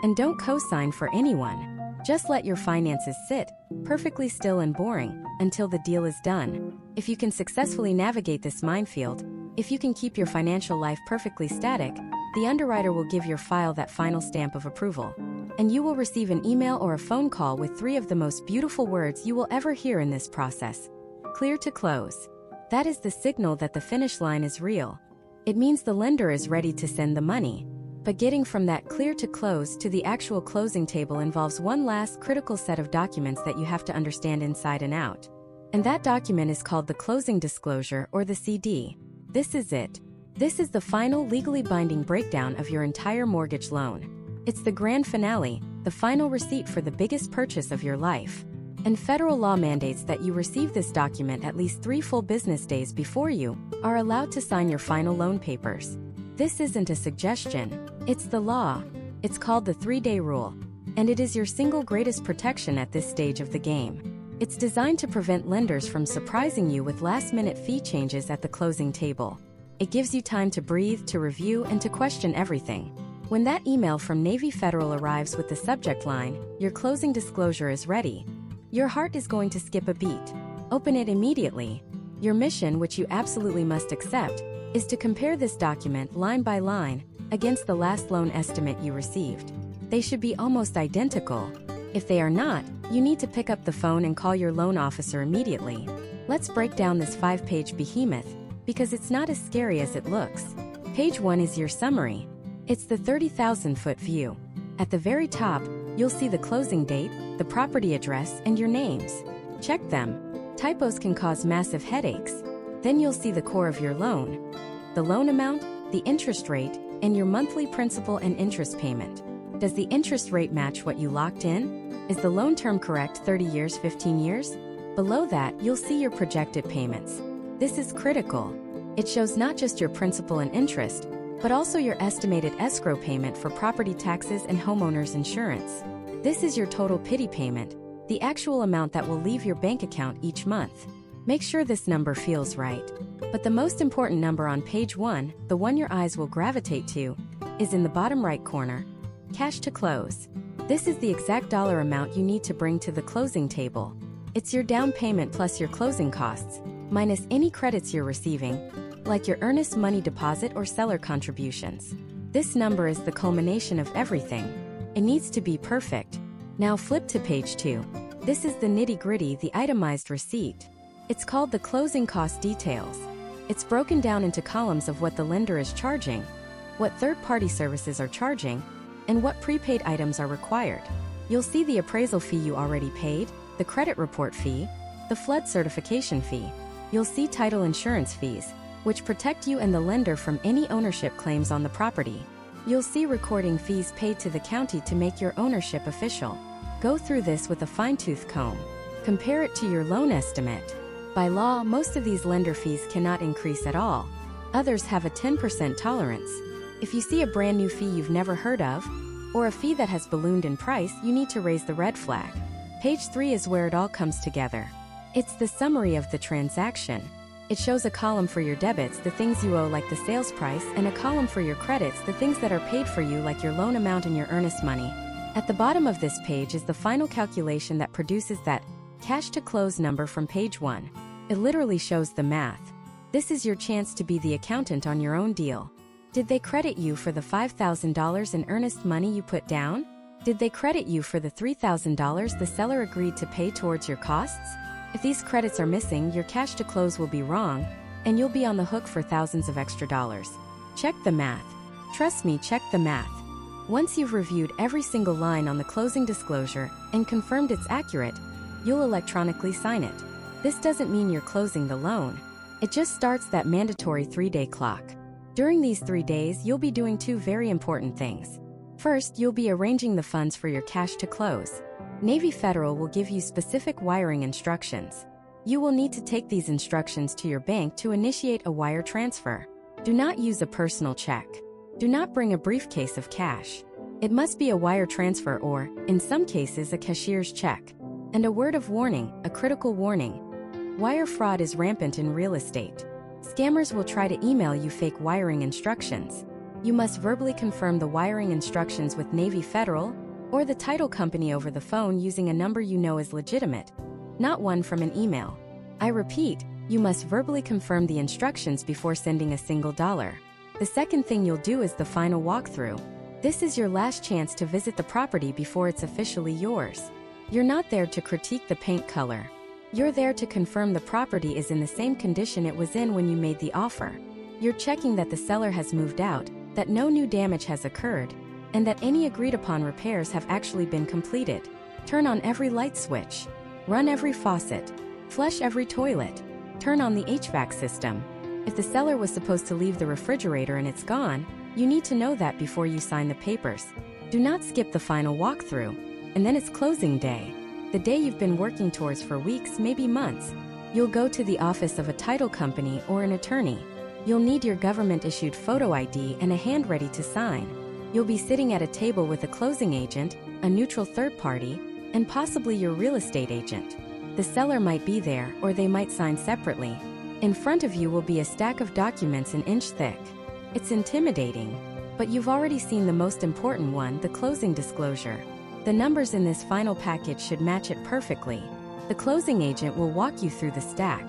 And don't co-sign for anyone. Just let your finances sit, perfectly still and boring, until the deal is done. If you can successfully navigate this minefield, if you can keep your financial life perfectly static, the underwriter will give your file that final stamp of approval. And you will receive an email or a phone call with 3 of the most beautiful words you will ever hear in this process. Clear to close. That is the signal that the finish line is real. It means the lender is ready to send the money. But getting from that clear to close to the actual closing table involves one last critical set of documents that you have to understand inside and out. And that document is called the closing disclosure, or the CD. This is it. This is the final legally binding breakdown of your entire mortgage loan. It's the grand finale, the final receipt for the biggest purchase of your life. And federal law mandates that you receive this document at least 3 full business days before you are allowed to sign your final loan papers. This isn't a suggestion, it's the law. It's called the 3-day rule. And it is your single greatest protection at this stage of the game. It's designed to prevent lenders from surprising you with last-minute fee changes at the closing table. It gives you time to breathe, to review, and to question everything. When that email from Navy Federal arrives with the subject line, "Your closing disclosure is ready," your heart is going to skip a beat. Open it immediately. Your mission, which you absolutely must accept, is to compare this document line by line against the last loan estimate you received. They should be almost identical. If they are not, you need to pick up the phone and call your loan officer immediately. Let's break down this 5-page behemoth, because it's not as scary as it looks. Page 1 is your summary. It's the 30,000-foot view. At the very top, you'll see the closing date, the property address, and your names. Check them. Typos can cause massive headaches. Then you'll see the core of your loan, the loan amount, the interest rate, and your monthly principal and interest payment. Does the interest rate match what you locked in? Is the loan term correct, 30 years, 15 years? Below that, you'll see your projected payments. This is critical. It shows not just your principal and interest, but also your estimated escrow payment for property taxes and homeowner's insurance. This is your total pity payment, the actual amount that will leave your bank account each month. Make sure this number feels right. But the most important number on page 1, the one your eyes will gravitate to, is in the bottom right corner. Cash to close. This is the exact dollar amount you need to bring to the closing table. It's your down payment plus your closing costs, minus any credits you're receiving, like your earnest money deposit or seller contributions. This number is the culmination of everything. It needs to be perfect. Now flip to page 2. This is the nitty-gritty, the itemized receipt. It's called the closing cost details. It's broken down into columns of what the lender is charging, what third-party services are charging, and what prepaid items are required. You'll see the appraisal fee you already paid, the credit report fee, the flood certification fee. You'll see title insurance fees, which protect you and the lender from any ownership claims on the property. You'll see recording fees paid to the county to make your ownership official. Go through this with a fine-tooth comb. Compare it to your loan estimate. By law, most of these lender fees cannot increase at all. Others have a 10% tolerance. If you see a brand new fee you've never heard of, or a fee that has ballooned in price, you need to raise the red flag. Page 3 is where it all comes together. It's the summary of the transaction. It shows a column for your debits, the things you owe like the sales price, and a column for your credits, the things that are paid for you like your loan amount and your earnest money. At the bottom of this page is the final calculation that produces that cash to close number from page 1. It literally shows the math. This is your chance to be the accountant on your own deal. Did they credit you for the $5,000 in earnest money you put down? Did they credit you for the $3,000 the seller agreed to pay towards your costs? If these credits are missing, your cash to close will be wrong, and you'll be on the hook for thousands of extra dollars. Check the math. Trust me, check the math. Once you've reviewed every single line on the closing disclosure and confirmed it's accurate, you'll electronically sign it. This doesn't mean you're closing the loan. It just starts that mandatory 3-day clock. During these 3 days, you'll be doing 2 very important things. First, you'll be arranging the funds for your cash to close. Navy Federal will give you specific wiring instructions. You will need to take these instructions to your bank to initiate a wire transfer. Do not use a personal check. Do not bring a briefcase of cash. It must be a wire transfer or, in some cases, a cashier's check. And a word of warning, a critical warning. Wire fraud is rampant in real estate. Scammers will try to email you fake wiring instructions. You must verbally confirm the wiring instructions with Navy Federal or the title company over the phone using a number you know is legitimate, not one from an email. I repeat, you must verbally confirm the instructions before sending a single dollar. The second thing you'll do is the final walkthrough. This is your last chance to visit the property before it's officially yours. You're not there to critique the paint color. You're there to confirm the property is in the same condition it was in when you made the offer. You're checking that the seller has moved out, that no new damage has occurred, and that any agreed-upon repairs have actually been completed. Turn on every light switch. Run every faucet. Flush every toilet. Turn on the HVAC system. If the seller was supposed to leave the refrigerator and it's gone, you need to know that before you sign the papers. Do not skip the final walkthrough. And then it's closing day. The day you've been working towards for weeks, maybe months. You'll go to the office of a title company or an attorney. You'll need your government-issued photo ID and a hand ready to sign. You'll be sitting at a table with a closing agent, a neutral third party, and possibly your real estate agent. The seller might be there, or they might sign separately. In front of you will be a stack of documents an inch thick. It's intimidating. But you've already seen the most important one, the closing disclosure. The numbers in this final package should match it perfectly. The closing agent will walk you through the stack.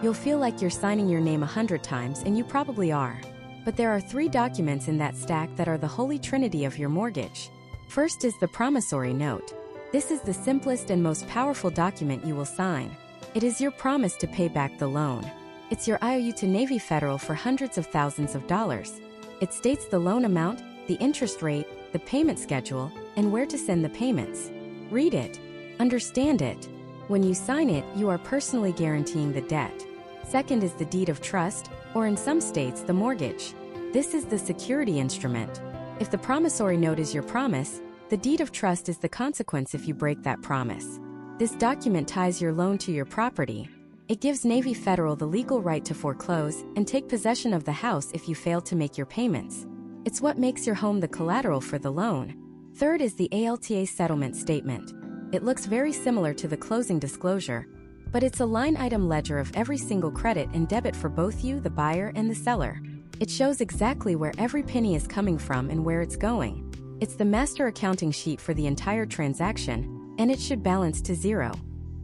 You'll feel like you're signing your name 100 times, and you probably are. But there are 3 documents in that stack that are the holy trinity of your mortgage. First is the promissory note. This is the simplest and most powerful document you will sign. It is your promise to pay back the loan. It's your IOU to Navy Federal for hundreds of thousands of dollars. It states the loan amount, the interest rate, the payment schedule, and where to send the payments. Read it. Understand it. When you sign it, you are personally guaranteeing the debt. Second is the deed of trust, or in some states, the mortgage. This is the security instrument. If the promissory note is your promise, the deed of trust is the consequence if you break that promise. This document ties your loan to your property. It gives Navy Federal the legal right to foreclose and take possession of the house if you fail to make your payments. It's what makes your home the collateral for the loan. Third is the ALTA settlement statement. It looks very similar to the closing disclosure, but it's a line item ledger of every single credit and debit for both you, the buyer, and the seller. It shows exactly where every penny is coming from and where it's going. It's the master accounting sheet for the entire transaction, and it should balance to 0.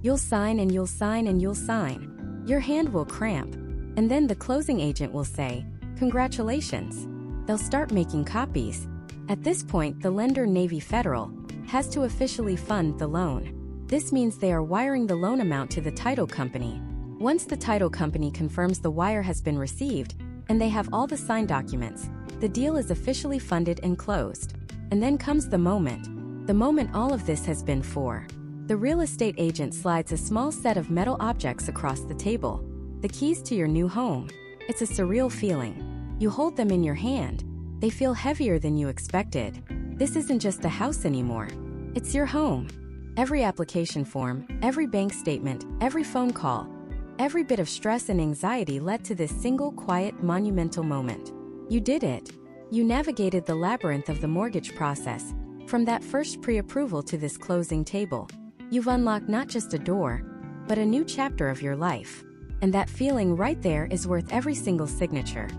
You'll sign and you'll sign and you'll sign. Your hand will cramp, and then the closing agent will say, "Congratulations." They'll start making copies. At this point, the lender, Navy Federal, has to officially fund the loan. This means they are wiring the loan amount to the title company. Once the title company confirms the wire has been received, and they have all the signed documents, the deal is officially funded and closed. And then comes the moment all of this has been for. The real estate agent slides a small set of metal objects across the table. The keys to your new home. It's a surreal feeling. You hold them in your hand. They feel heavier than you expected. This isn't just a house anymore. It's your home. Every application form, every bank statement, every phone call, every bit of stress and anxiety led to this single, quiet, monumental moment. You did it. You navigated the labyrinth of the mortgage process, from that first pre-approval to this closing table. You've unlocked not just a door, but a new chapter of your life. And that feeling right there is worth every single signature.